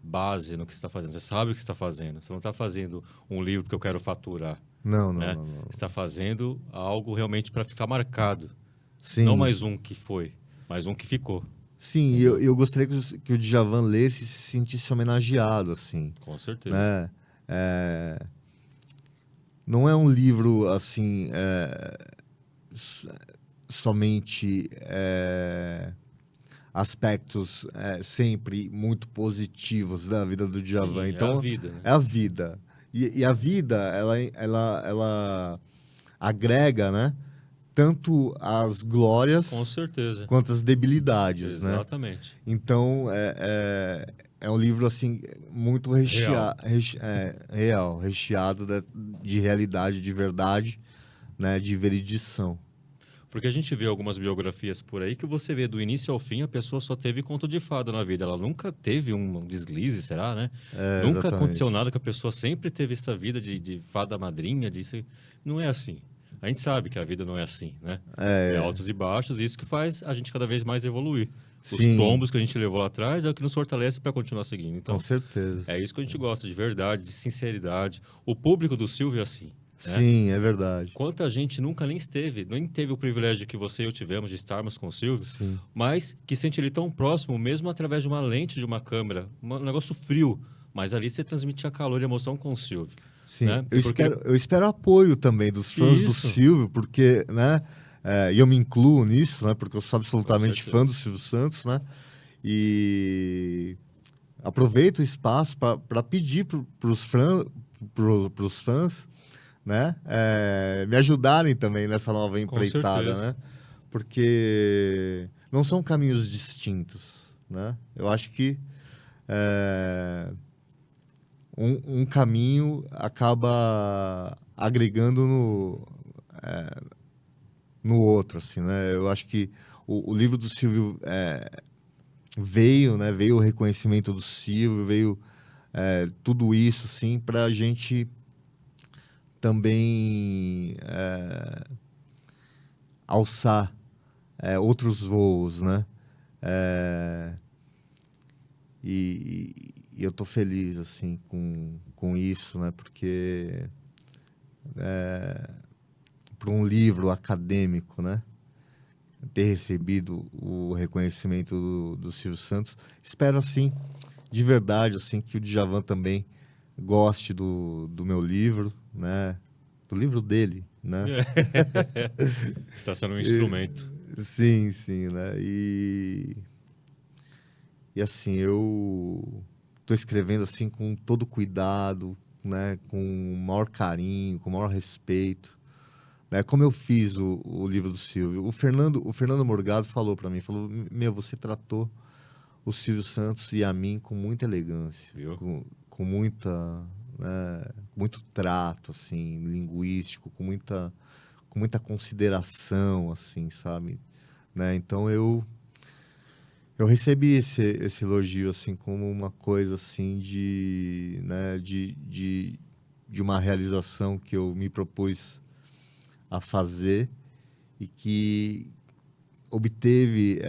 base no que você está fazendo. Você sabe o que você está fazendo. Você não está fazendo um livro que eu quero faturar. Não, Né? não. Você está fazendo algo realmente para ficar marcado. Sim. Não mais um que foi, mas um que ficou. Sim, e eu gostaria que o Djavan lesse e se sentisse homenageado, assim. Com certeza. Né? Não é um livro, assim, somente aspectos sempre muito positivos da vida do Djavan. Sim, Então, é a vida, né? é a vida. E a vida, ela agrega, né? Tanto as glórias Com certeza. quanto as debilidades, né? Exatamente. Então, é um livro, assim, muito real, recheado de realidade, de verdade, né? De veridição. Porque a gente vê algumas biografias por aí que você vê do início ao fim a pessoa só teve conto de fada na vida. Ela nunca teve um deslize, será, né? Nunca Exatamente. aconteceu nada que a pessoa sempre teve essa vida de fada madrinha, disso. Não é assim. A gente sabe que a vida não é assim, né? É altos e baixos, e isso que faz a gente cada vez mais evoluir. Os Sim. tombos que a gente levou lá atrás é o que nos fortalece para continuar seguindo. Então, Com certeza. é isso que a gente gosta, de verdade, de sinceridade. O público do Silvio é assim. Né? Sim, é verdade. Quanta gente nunca nem teve o privilégio que você e eu tivemos de estarmos com o Silvio, Sim. mas que sente ele tão próximo, mesmo através de uma lente de uma câmera, um negócio frio, mas ali você transmitia calor e emoção com o Silvio. Sim, né? eu espero apoio também dos fãs do Silvio, porque, né, e eu me incluo nisso, né, porque eu sou absolutamente fã do Silvio Santos, né, e aproveito o espaço para pedir para os fãs, né, me ajudarem também nessa nova empreitada, né, porque não são caminhos distintos, né, eu acho que um caminho acaba agregando no outro, assim, né? Eu acho que o livro do Silvio veio, né? Veio o reconhecimento do Silvio, veio tudo isso, assim, para a gente também alçar outros voos, né? E eu tô feliz, assim, com isso, né? Porque para um livro acadêmico, né? Ter recebido o reconhecimento do Silvio Santos. Espero, assim, de verdade, assim, que o Djavan também goste do meu livro, né? Do livro dele, né? Está sendo um instrumento. Sim, né? E assim, eu estou escrevendo assim com todo cuidado, né? Com o maior carinho, com o maior respeito. Né? Como eu fiz o livro do Silvio. O Fernando Morgado falou para mim, falou, você tratou o Silvio Santos e a mim com muita elegância, com muita, né? Muito trato, assim, linguístico, com muita consideração, assim, sabe? Né? Então eu recebi esse elogio assim como uma coisa assim né, de uma realização que eu me propus a fazer e que obteve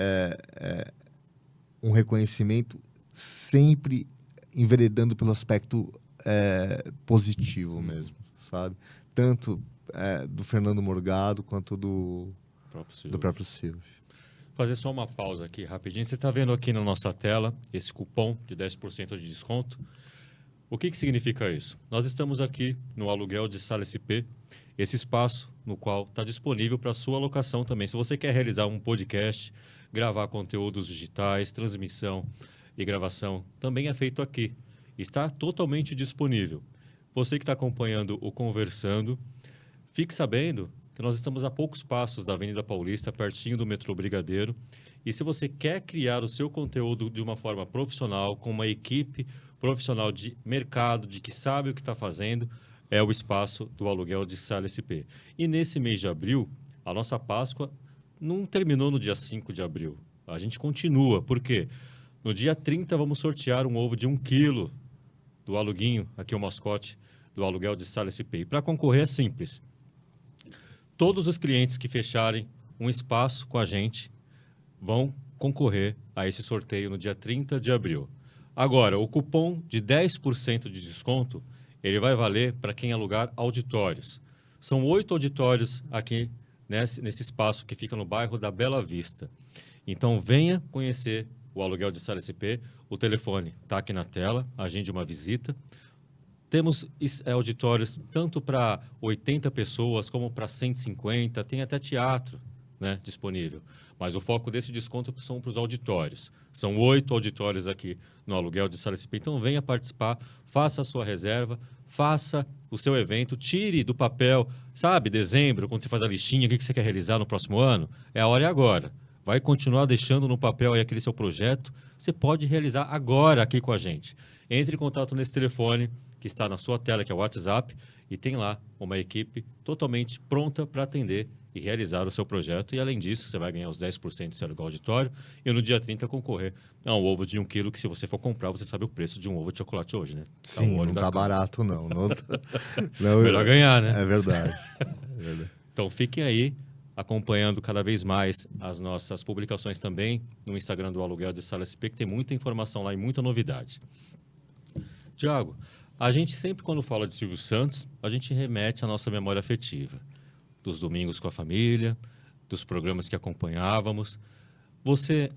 um reconhecimento sempre enveredando pelo aspecto positivo mesmo, sabe? Tanto do Fernando Morgado quanto do próprio Silvio. Fazer só uma pausa aqui rapidinho. Você está vendo aqui na nossa tela esse cupom de 10% de desconto. O que significa isso? Nós estamos aqui no aluguel de Sala SP, esse espaço no qual está disponível para sua alocação também. Se você quer realizar um podcast, gravar conteúdos digitais, transmissão e gravação, também é feito aqui. Está totalmente disponível. Você que está acompanhando o Conversando, fique sabendo que nós estamos a poucos passos da Avenida Paulista, pertinho do metrô Brigadeiro. E se você quer criar o seu conteúdo de uma forma profissional, com uma equipe profissional de mercado, de que sabe o que está fazendo, é o espaço do aluguel de Sala SP. E nesse mês de abril, a nossa Páscoa não terminou no dia 5 de abril. A gente continua, porque no dia 30 vamos sortear um ovo de 1 quilo do aluguinho, aqui o mascote do aluguel de Sala SP. E para concorrer é simples. Todos os clientes que fecharem um espaço com a gente vão concorrer a esse sorteio no dia 30 de abril. Agora, o cupom de 10% de desconto, ele vai valer para quem alugar auditórios. São 8 auditórios aqui nesse espaço que fica no bairro da Bela Vista. Então, venha conhecer o aluguel de sala SP. O telefone está aqui na tela, agende uma visita. Temos auditórios tanto para 80 pessoas como para 150, tem até teatro, né, disponível. Mas o foco desse desconto são para os auditórios. São 8 auditórios aqui no aluguel de sala SP. Então, venha participar, faça a sua reserva, faça o seu evento, tire do papel, sabe, dezembro, quando você faz a listinha, o que você quer realizar no próximo ano? É a hora e agora. Vai continuar deixando no papel aí aquele seu projeto, você pode realizar agora aqui com a gente. Entre em contato nesse telefone que está na sua tela, que é o WhatsApp, e tem lá uma equipe totalmente pronta para atender e realizar o seu projeto. E, além disso, você vai ganhar os 10% do seu aluguel auditório e, no dia 30, concorrer a um ovo de 1 quilo, que, se você for comprar, você sabe o preço de um ovo de chocolate hoje, né? Sim, não tá barato, não. Melhor ganhar, né? É verdade. É verdade. Então, fiquem aí acompanhando cada vez mais as nossas publicações também no Instagram do Aluguel de Sala SP, que tem muita informação lá e muita novidade. Tiago, a gente sempre, quando fala de Silvio Santos, a gente remete à nossa memória afetiva. Dos domingos com a família, dos programas que acompanhávamos. Você,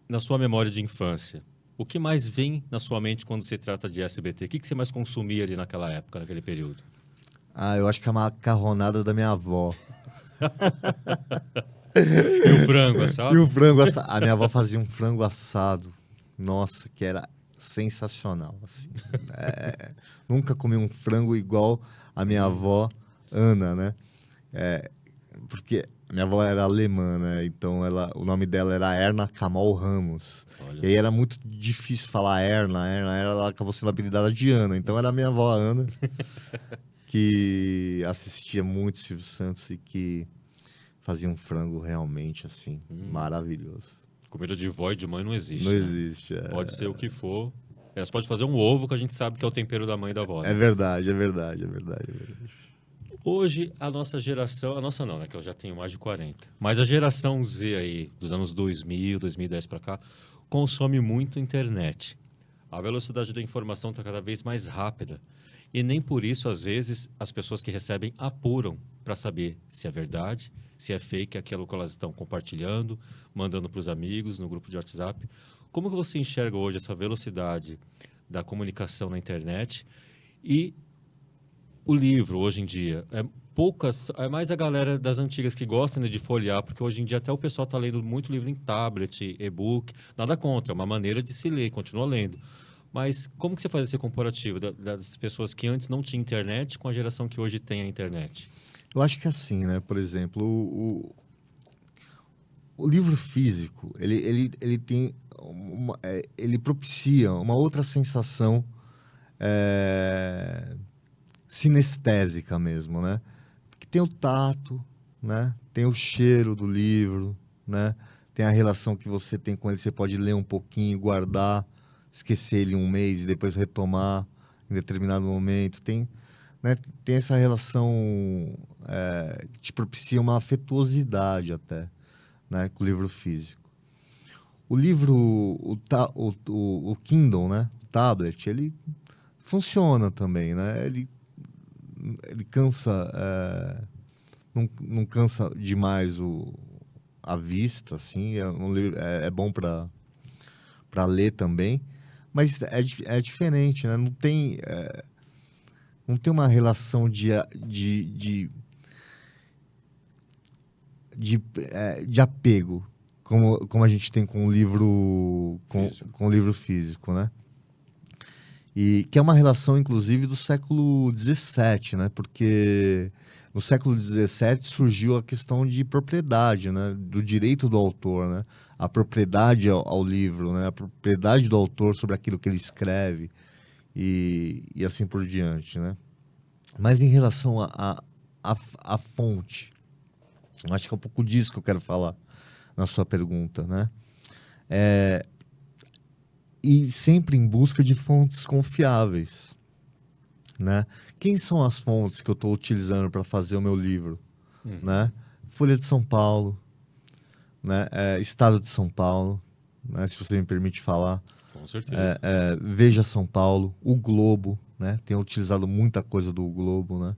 na sua memória de infância, o que mais vem na sua mente quando se trata de SBT? O que você mais consumia ali naquela época, naquele período? Eu acho que a macarronada da minha avó. E o frango assado? E o frango assado. A minha avó fazia um frango assado. Nossa, que era sensacional. Assim. Nunca comi um frango igual a minha avó Ana, né? Porque a minha avó era alemã, né? Então o nome dela era Erna Kamal Ramos. Olha. E aí era muito difícil falar Erna. Ela acabou sendo apelidada de Ana. Então era a minha avó Ana, que assistia muito Silvio Santos e que fazia um frango realmente assim, maravilhoso. Comida de vó e de mãe não existe. Não né? existe. Pode ser o que for. Você pode fazer um ovo, que a gente sabe que é o tempero da mãe e da avó. Né? É verdade. Hoje, a nossa geração... A nossa não, né? Que eu já tenho mais de 40. Mas a geração Z aí, dos anos 2000, 2010 para cá, consome muito internet. A velocidade da informação está cada vez mais rápida. E nem por isso, às vezes, as pessoas que recebem apuram para saber se é verdade, se é fake aquilo que elas estão compartilhando, mandando para os amigos, no grupo de WhatsApp. Como que você enxerga hoje essa velocidade da comunicação na internet? E o livro, hoje em dia, é mais a galera das antigas que gostam de folhear, porque hoje em dia até o pessoal está lendo muito livro em tablet, e-book, nada contra, é uma maneira de se ler, continua lendo. Mas como que você faz esse comparativo das pessoas que antes não tinham internet com a geração que hoje tem a internet? Eu acho que é assim, né? Por exemplo, o livro físico, ele tem ele propicia uma outra sensação sinestésica mesmo, né? Porque tem o tato, né? Tem o cheiro do livro, né? Tem a relação que você tem com ele, você pode ler um pouquinho, guardar, esquecer ele um mês e depois retomar em determinado momento. Tem essa relação que te propicia uma afetuosidade até, né, com o livro físico. O livro, o Kindle, né, o tablet, ele funciona também, né? Ele cansa, não cansa demais a vista, assim, é bom para ler também, mas é diferente, né? Não tem uma relação de apego como a gente tem com o livro físico, né? E que é uma relação, inclusive, do século XVII, né? Porque no século XVII surgiu a questão de propriedade, né? Do direito do autor, né? A propriedade ao livro, né? A propriedade do autor sobre aquilo que ele escreve e assim por diante, né? Mas em relação à fonte, acho que é um pouco disso que eu quero falar na sua pergunta, né? E sempre em busca de fontes confiáveis, né? Quem são as fontes que eu estou utilizando para fazer o meu livro, né? Folha de São Paulo, né? Estado de São Paulo, né? Se você me permite falar. Com certeza. Veja São Paulo, o Globo, né? Tenho utilizado muita coisa do Globo, né?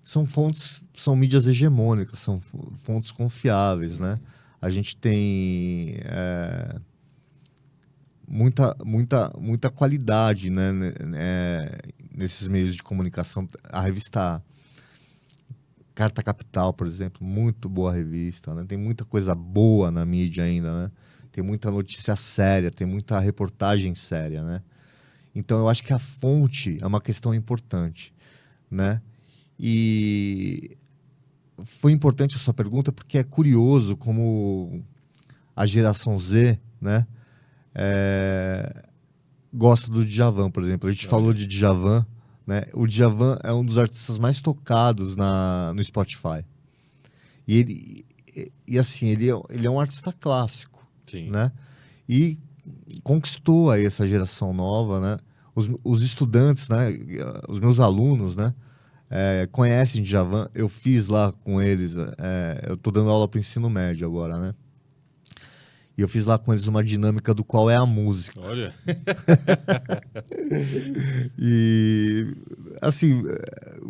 São fontes, são mídias hegemônicas, são fontes confiáveis, né? A gente tem muita qualidade, né? Nesses meios de comunicação. A revista Carta Capital, por exemplo, muito boa revista, né? Tem muita coisa boa na mídia ainda, né? Tem muita notícia séria, tem muita reportagem séria, né? Então, eu acho que a fonte é uma questão importante, né? E foi importante a sua pergunta porque é curioso como a geração Z, né? Gosta do Djavan, por exemplo. A gente falou de Djavan, né? O Djavan é um dos artistas mais tocados no Spotify. E assim, ele é um artista clássico, Sim. né? E conquistou aí essa geração nova, né? Os estudantes, né? Os meus alunos, né? Conhecem Djavan. Eu fiz lá com eles. Eu estou dando aula para o ensino médio agora, né? E eu fiz lá com eles uma dinâmica do qual é a música. Olha. E assim,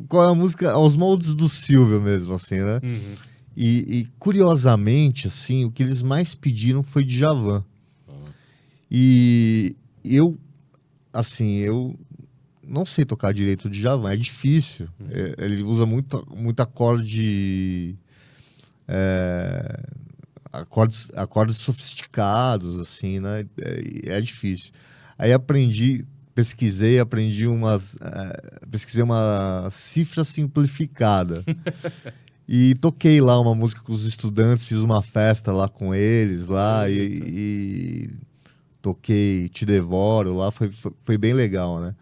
qual é a música? Aos moldes do Silvio mesmo, assim, né? Uhum. E curiosamente, assim, o que eles mais pediram foi Djavan. E eu, assim, eu não sei tocar direito de Djavan, é difícil. Ele usa muito acorde, acordes sofisticados, assim, né? É difícil. Aí pesquisei uma cifra simplificada. E toquei lá uma música com os estudantes, fiz uma festa lá com eles lá e toquei Te Devoro lá, foi bem legal, né?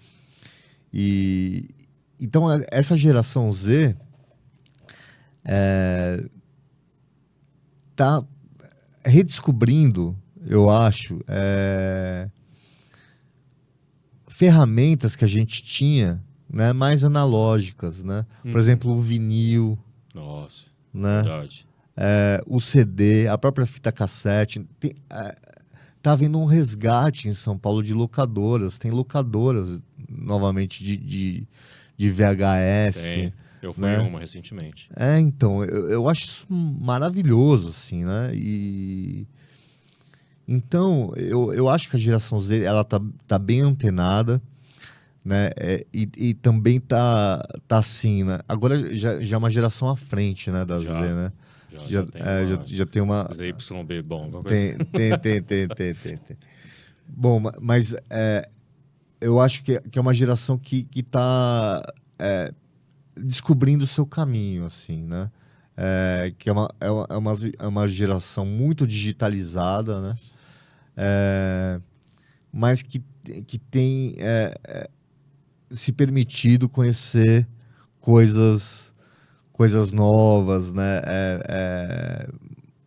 E então essa geração Z tá redescobrindo, eu acho, ferramentas que a gente tinha, né, mais analógicas, né? Por exemplo, o vinil, Nossa, né? verdade. O CD, a própria fita cassete. Tá havendo um resgate em São Paulo de locadoras. Tem locadoras novamente de VHS. Tem. Eu fui né? em uma recentemente. Então, eu acho isso maravilhoso, assim, né? Então, eu acho que a geração Z, ela tá bem antenada, né? E também tá assim, né? Agora já é uma geração à frente, né, da Z, né? Já tem uma Já tem uma... ZYB bom. Tem. Bom, mas eu acho que é uma geração que tá descobrindo o seu caminho, assim, né? Que é uma geração muito digitalizada, né? Mas que tem se permitido conhecer coisas novas, né?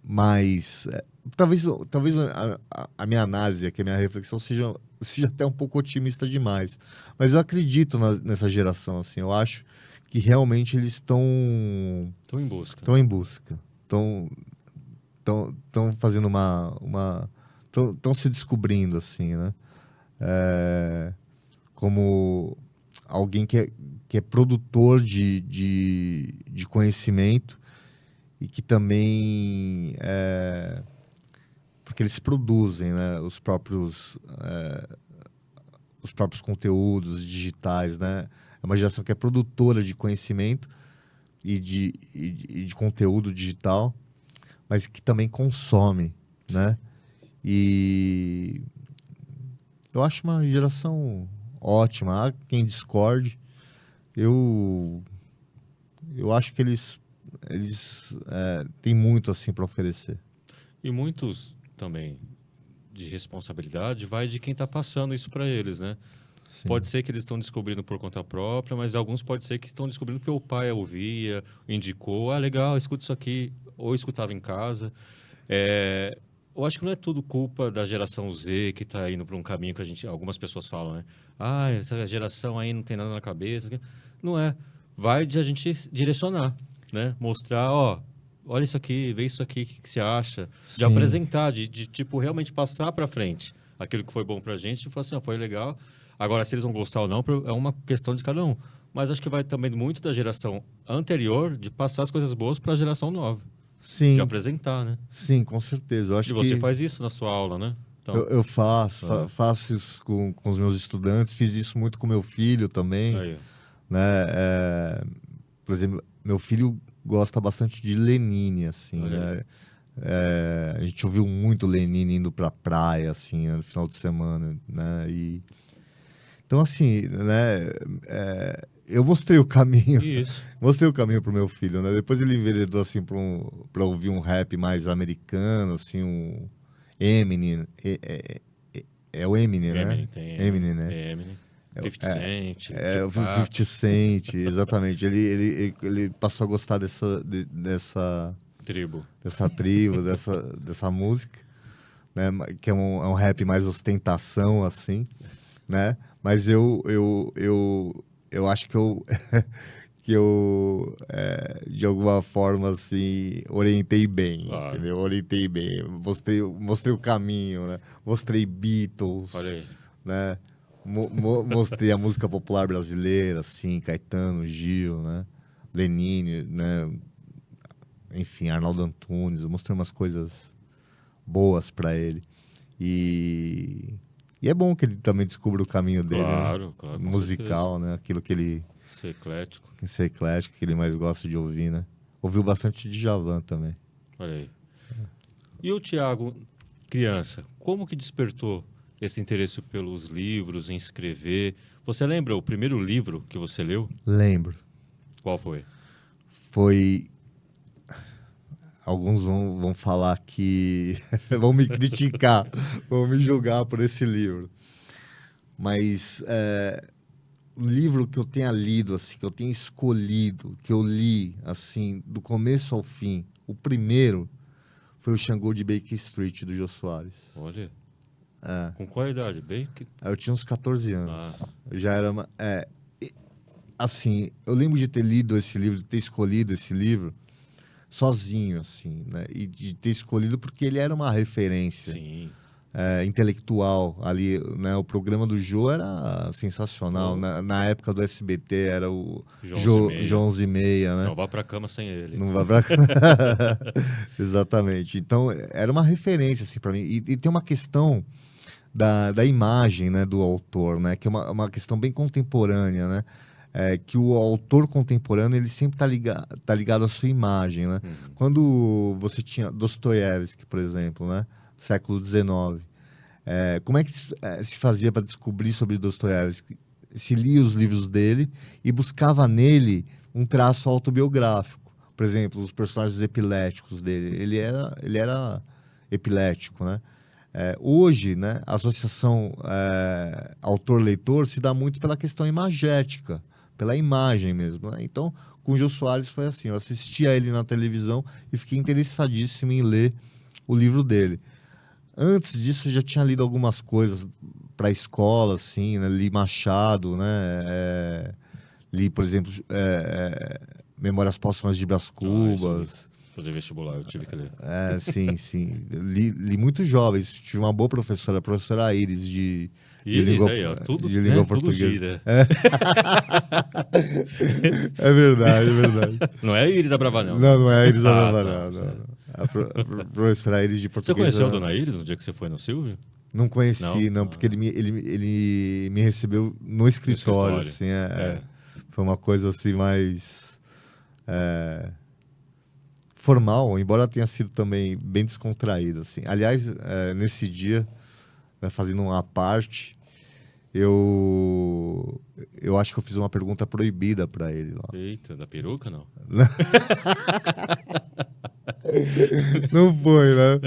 Mais talvez a minha análise aqui, a minha reflexão seja até um pouco otimista demais, mas eu acredito nessa geração, assim. Eu acho que realmente eles estão em busca. Estão fazendo estão se descobrindo, assim, né? Como alguém que é produtor de conhecimento e que também porque eles produzem, né, os próprios conteúdos digitais, né? É uma geração que é produtora de conhecimento e de conteúdo digital, mas que também consome, né? E eu acho uma geração ótima. Há quem discorde. Eu acho que eles têm muito assim para oferecer. E muitos também de responsabilidade vai de quem está passando isso para eles, né? Sim. Pode ser que eles estão descobrindo por conta própria, mas alguns pode ser que estão descobrindo porque o pai ouvia, indicou, legal, escuta isso aqui, ou escutava em casa. Eu acho que não é tudo culpa da geração Z que está indo para um caminho que algumas pessoas falam, né? Essa geração aí não tem nada na cabeça. Não é. Vai de a gente direcionar, né? Mostrar, olha isso aqui, vê isso aqui, o que você acha? De Sim. apresentar, de tipo, realmente passar para frente aquilo que foi bom pra gente e falar assim, ó, foi legal. Agora, se eles vão gostar ou não, é uma questão de cada um. Mas acho que vai também muito da geração anterior de passar as coisas boas para a geração nova. De Sim, apresentar, né? sim, com certeza. Eu acho E você que faz isso na sua aula, né? Então, eu faço isso com os meus estudantes, fiz isso muito com meu filho também, aí. né? Por exemplo, meu filho gosta bastante de Lenine, assim, Olha aí. né? A gente ouviu muito Lenine indo pra praia, assim, no final de semana, né? Então, assim, né? Eu mostrei o caminho, Isso. mostrei o caminho pro meu filho, né? Depois ele enveredou, assim, pra ouvir um rap mais americano, assim, um Eminem. É o Eminem, né? Eminem, tem Eminem, né? Eminem. 50 Cent, O Tupac. 50 Cent, exatamente. Ele passou a gostar Tribo. dessa tribo, dessa música, né? Que é um rap mais ostentação, assim, né? Mas eu acho que de alguma forma, assim, orientei bem, Claro. entendeu? Orientei bem. Mostrei o caminho, né? Mostrei Beatles, Olha aí. né? Mostrei a música popular brasileira, assim, Caetano, Gil, né? Lenine, né? Enfim, Arnaldo Antunes. Eu mostrei umas coisas boas para ele. E é bom que ele também descubra o caminho dele, né? Claro, claro, com Musical, né? Aquilo que ele Ser eclético. ser eclético, que ele mais gosta de ouvir, né? Ouviu bastante Djavan também. Olha aí. E o Thiago, criança, como que despertou esse interesse pelos livros, em escrever? Você lembra o primeiro livro que você leu? Lembro. Qual foi? Foi. Alguns vão falar que. vão me criticar, vão me julgar por esse livro. Mas um livro que eu tenha lido, assim, que eu tenha escolhido, que eu li, assim, do começo ao fim, o primeiro foi o Xangô de Baker Street, do Jô Soares. Olha. É. Com qual idade? Bem que... Eu tinha uns 14 anos. Ah, Eu já era assim, eu lembro de ter lido esse livro, de ter escolhido esse livro sozinho, assim, né? E de ter escolhido porque ele era uma referência sim. intelectual ali, né? O programa do Jô era sensacional. Oh. Na época do SBT era o Jô Jô 11 e meia, né? Não vá pra cama sem ele. Não vai pra... Exatamente. Então, era uma referência, assim, para mim. E tem uma questão da imagem, né, do autor, né? Que é uma questão bem contemporânea, né? Que o autor contemporâneo, ele sempre tá ligado à sua imagem, né? Quando você tinha Dostoiévski, por exemplo, né? Século XIX. Como é que se fazia para descobrir sobre Dostoiévski? Se lia os livros dele e buscava nele um traço autobiográfico. Por exemplo, os personagens epiléticos dele. Ele era epilético, né? Hoje, né, a associação autor-leitor se dá muito pela questão imagética, pela imagem mesmo, né? Então, com o Jô Soares foi assim, eu assistia ele na televisão e fiquei interessadíssimo em ler o livro dele. Antes disso, eu já tinha lido algumas coisas para a escola, assim, né? Li Machado, né? Li, por exemplo, Memórias Póstumas de Brás Cubas. Fazer vestibular, eu tive que ler. Sim, sim. Li muito jovens. Tive uma boa professora, a professora Iris, de língua, aí, ó, tudo, de língua né, tudo portuguesa. gira. É verdade, é verdade. Não é Iris Abravanel. Não é a Iris Ah, Abravanel, tá, não. certo. A professora Iris de Você português. conheceu a Dona Iris no dia que você foi no Silvio? Não conheci, não, Não? porque ele me recebeu no escritório, assim, foi uma coisa assim mais formal, embora tenha sido também bem descontraído, assim. Aliás, nesse dia, né, fazendo uma parte, eu acho que eu fiz uma pergunta proibida para ele lá. Eita, da peruca, não? Não foi, né?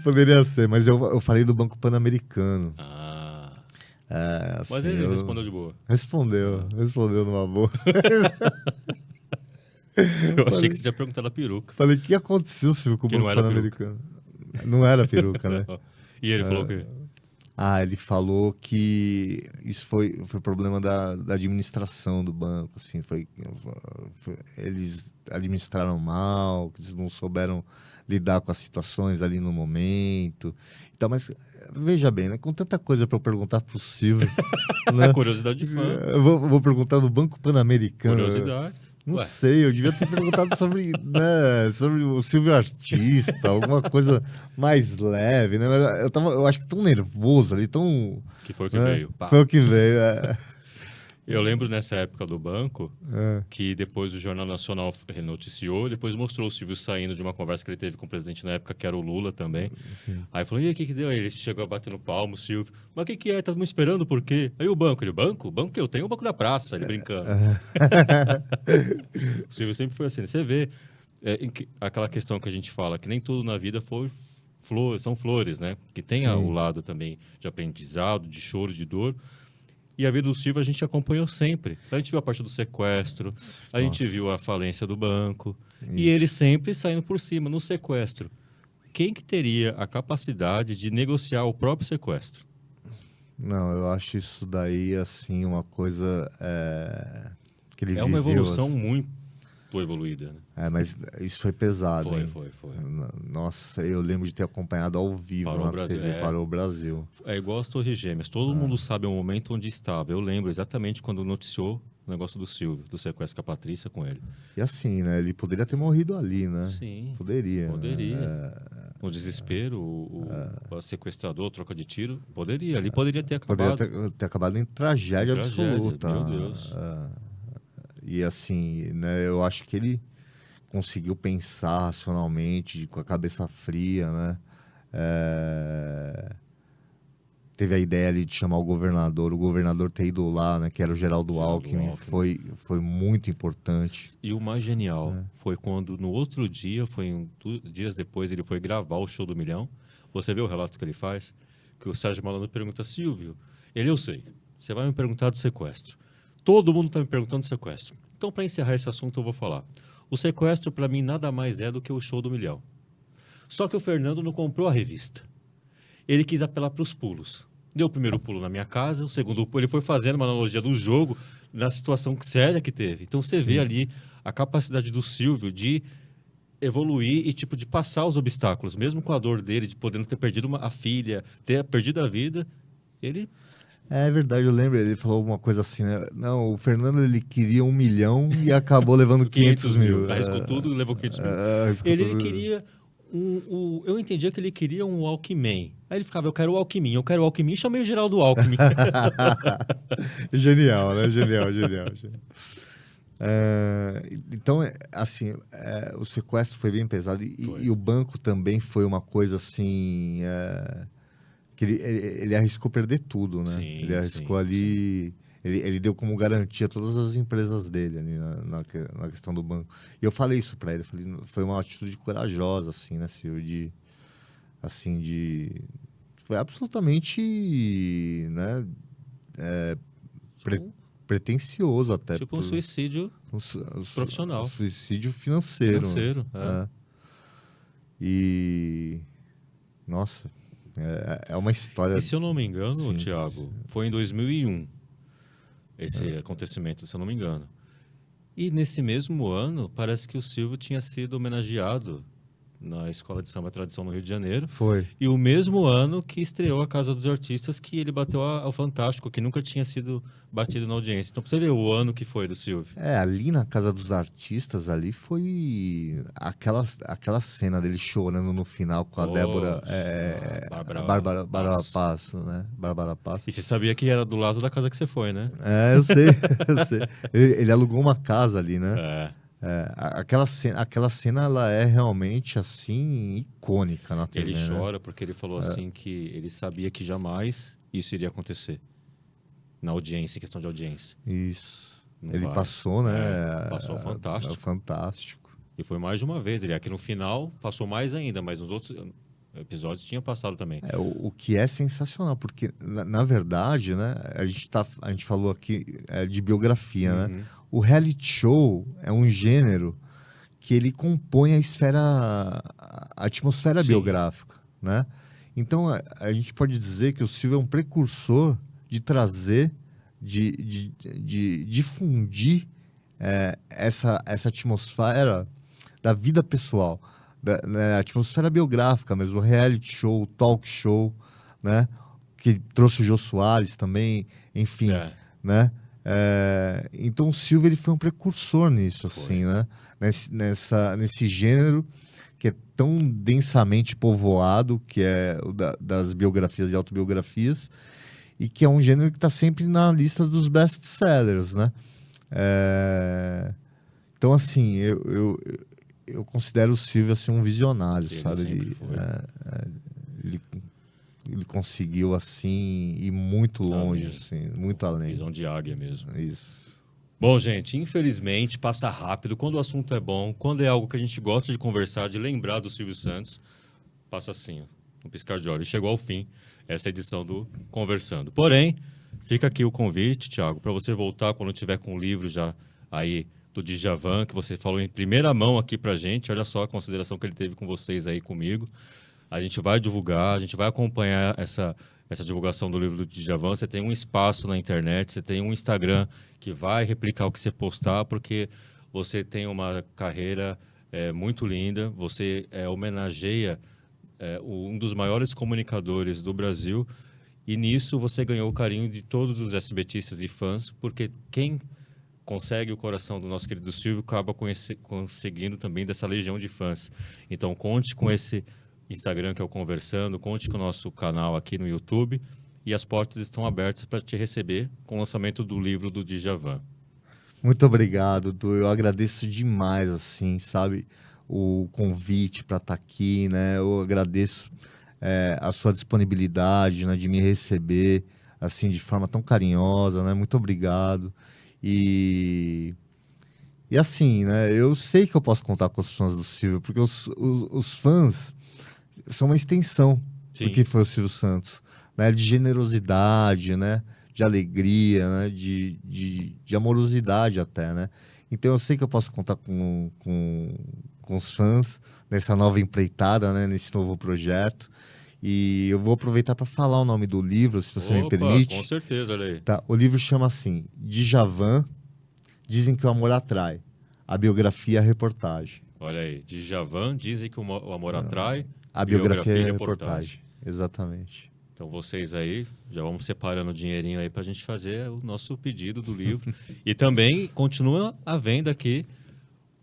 Poderia ser, mas eu falei do Banco Pan-Americano. Ah, Assim, mas ele respondeu de boa. Respondeu numa boa. Eu achei que você tinha perguntado da peruca. Falei, o que aconteceu, Silvio, com o Que não Banco era Pan-Americano? Não era peruca, né? E ele falou o quê? Ele falou que isso foi problema da administração do banco, assim, eles administraram mal, que eles não souberam lidar com as situações ali no momento. Então, mas veja bem, né? Com tanta coisa para eu perguntar pro Silvio, né? Curiosidade de fã. Eu vou perguntar do Banco Pan-Americano. Curiosidade. Não Ué. sei, eu devia ter perguntado sobre, né, sobre o Silvio Artista, alguma coisa mais leve, né? Mas eu acho que tão nervoso ali, tão... Que foi o que né? veio. Pá. Foi o que veio, Eu lembro nessa época do banco É. que depois o Jornal Nacional noticiou, depois mostrou o Silvio saindo de uma conversa que ele teve com o presidente na época, que era o Lula também. Sim. Aí falou, e aí, o que deu? Aí ele chegou a bater no palmo, o Silvio. Mas o que é? Tá me esperando por quê? Aí o banco. Ele, banco? O banco que eu tenho é o Banco da Praça. Ele brincando. O Silvio sempre foi assim. Você vê aquela questão que a gente fala, que nem tudo na vida são flores, né? Que tem Sim. o lado também de aprendizado, de choro, de dor. E a vida do Silvio a gente acompanhou sempre. A gente viu a parte do sequestro, a gente viu a falência do banco. E ele sempre saindo por cima, no sequestro. Quem que teria a capacidade de negociar o próprio sequestro? Não, eu acho isso daí, assim, uma coisa que ele É uma viveu, evolução assim. muito evoluída, né? Mas isso foi pesado, hein? Foi. Nossa, eu lembro de ter acompanhado ao vivo Parou na o Brasil, TV, Parou o Brasil. É igual as Torres Gêmeas. Todo mundo sabe o momento onde estava. Eu lembro exatamente quando noticiou o negócio do Silvio, do sequestro com a Patrícia com ele. E assim, né? Ele poderia ter morrido ali, né? Sim. Poderia. Poderia. Né? No desespero, o sequestrador, troca de tiro, poderia. Ali poderia ter Poderia acabado. ter acabado em tragédia absoluta. Meu Deus. E assim, né? Eu acho que ele conseguiu pensar racionalmente, com a cabeça fria, né? Teve a ideia ali de chamar o governador ter ido lá, né? Que era o Geraldo Alckmin. Foi muito importante. E o mais genial foi quando, no outro dia, dias depois, ele foi gravar o Show do Milhão. Você vê o relato que ele faz? Que o Sérgio Malandro pergunta, Silvio, eu sei, você vai me perguntar do sequestro. Todo mundo está me perguntando do sequestro. Então, para encerrar esse assunto, eu vou falar. O sequestro, para mim, nada mais é do que o Show do Milhão. Só que o Fernando não comprou a revista. Ele quis apelar para os pulos. Deu o primeiro pulo na minha casa, o segundo pulo, ele foi fazendo uma analogia do jogo na situação séria que teve. Então, você vê ali a capacidade do Silvio de evoluir e tipo de passar os obstáculos. Mesmo com a dor dele, de podendo ter perdido a filha, ter perdido a vida, ele... É verdade, eu lembro, ele falou uma coisa assim, né? Não, o Fernando, ele queria 1 milhão e acabou levando 500 mil. Arriscou tudo e levou 500 mil. Ele queria... eu entendia que ele queria um Alckmin. Aí ele ficava, eu quero o Alckmin, chamei o Geraldo Alckmin. Genial, né? Genial. Então, assim, o sequestro foi bem pesado e o banco também foi uma coisa assim... que ele arriscou perder tudo, né? Sim, ele arriscou ali... Ele deu como garantia todas as empresas dele ali na questão do banco. E eu falei isso para ele, foi uma atitude corajosa, assim, né, Silvio? Foi absolutamente, né, pretensioso até. Tipo um suicídio profissional. Um suicídio financeiro. E... Nossa, é uma história... E se eu não me engano, Sim. Thiago, foi em 2001 esse acontecimento, se eu não me engano. E nesse mesmo ano, parece que o Silvio tinha sido homenageado na Escola de Samba e Tradição no Rio de Janeiro. Foi. E o mesmo ano que estreou a Casa dos Artistas, que ele bateu ao Fantástico, que nunca tinha sido batido na audiência. Então, pra você ver o ano que foi do Silvio. Ali na Casa dos Artistas, ali foi aquela cena dele chorando no final com a Débora... Bárbara Paz, né? Bárbara Paz. E você sabia que era do lado da casa que você foi, né? Eu sei. Ele alugou uma casa ali, né? Aquela cena, ela é realmente, assim, icônica na TV, Ele chora porque ele falou assim que ele sabia que jamais isso iria acontecer. Na audiência, em questão de audiência. Isso. Não Ele vai. passou, né? Passou o Fantástico. Fantástico. E foi mais de uma vez. Ele aqui no final passou mais ainda, mas nos outros episódios tinha passado também. O que é sensacional, porque, na verdade, né? A gente falou aqui de biografia, né? O reality show é um gênero que ele compõe a atmosfera biográfica, né? Então, a gente pode dizer que o Silvio é um precursor de trazer, de difundir essa atmosfera da vida pessoal, né, a atmosfera biográfica mesmo, o reality show, o talk show, né? Que trouxe o Jô Soares também, enfim, É. né? Então o Silvio ele foi um precursor nisso, Foi. assim, né? Nesse gênero que é tão densamente povoado, que é o das biografias e autobiografias, e que é um gênero que está sempre na lista dos best-sellers, né? Então, assim, eu considero o Silvio assim, um visionário, Ele sabe? sempre foi. Ele, ele conseguiu, assim, ir muito longe, Além. assim, muito além. Visão de águia mesmo. Isso. Bom, gente, infelizmente passa rápido. Quando o assunto é bom, quando é algo que a gente gosta de conversar, de lembrar do Silvio Santos, passa assim, ó, um piscar de olhos. E chegou ao fim essa edição do Conversando. Porém, fica aqui o convite, Thiago, para você voltar quando tiver com o livro já aí do Djavan, que você falou em primeira mão aqui pra gente. Olha só a consideração que ele teve com vocês aí comigo. A gente vai divulgar, a gente vai acompanhar essa divulgação do livro do Djavan. Você tem um espaço na internet, você tem um Instagram que vai replicar o que você postar, porque você tem uma carreira muito linda, você homenageia um dos maiores comunicadores do Brasil, e nisso você ganhou o carinho de todos os SBTistas e fãs, porque quem consegue o coração do nosso querido Silvio acaba conseguindo também dessa legião de fãs. Então conte com esse Instagram que é o Conversando, conte com o nosso canal aqui no YouTube, e as portas estão abertas para te receber com o lançamento do livro do Djavan. Muito obrigado, Du. Eu agradeço demais, assim, sabe, o convite para estar aqui, né? Eu agradeço a sua disponibilidade, né, de me receber, assim, de forma tão carinhosa, né? Muito obrigado. E assim, né? Eu sei que eu posso contar com os fãs do Silvio, porque os fãs são uma extensão Sim. do que foi o Silvio Santos, né? De generosidade, né? De alegria, né? De amorosidade até, né? Então eu sei que eu posso contar com os fãs nessa nova empreitada, né? Nesse novo projeto. E eu vou aproveitar para falar o nome do livro, se você me permite. Com certeza, olha aí. Tá, o livro chama assim, Djavan, Dizem que o Amor Atrai, a biografia e a reportagem. Olha aí, Djavan, dizem que o amor atrai, A biografia e a reportagem, exatamente. Então vocês aí, já vamos separando o dinheirinho aí para a gente fazer o nosso pedido do livro. E também continua à venda aqui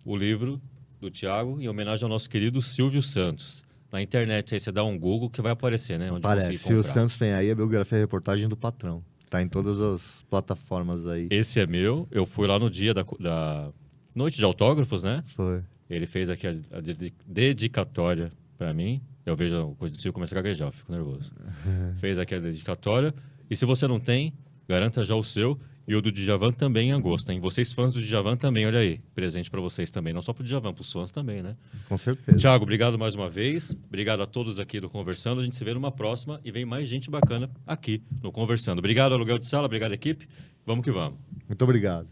o livro do Thiago, em homenagem ao nosso querido Silvio Santos. Na internet aí você dá um Google que vai aparecer, né? Onde Parece, conseguir Silvio comprar. Santos vem aí, a biografia e a reportagem do patrão. Tá em todas as plataformas aí. Esse é meu, eu fui lá no dia da noite de autógrafos, né? Foi. Ele fez aqui a dedicatória para mim. Eu vejo a coisa do Silvio começa a gaguejar, eu fico nervoso. Fez aqui a dedicatória. E se você não tem, garanta já o seu. E o do Djavan também em agosto, hein? Vocês fãs do Djavan também, olha aí. Presente para vocês também. Não só pro Djavan, pros fãs também, né? Com certeza. Thiago, obrigado mais uma vez. Obrigado a todos aqui do Conversando. A gente se vê numa próxima e vem mais gente bacana aqui no Conversando. Obrigado, Aluguel de Sala. Obrigado, equipe. Vamos que vamos. Muito obrigado.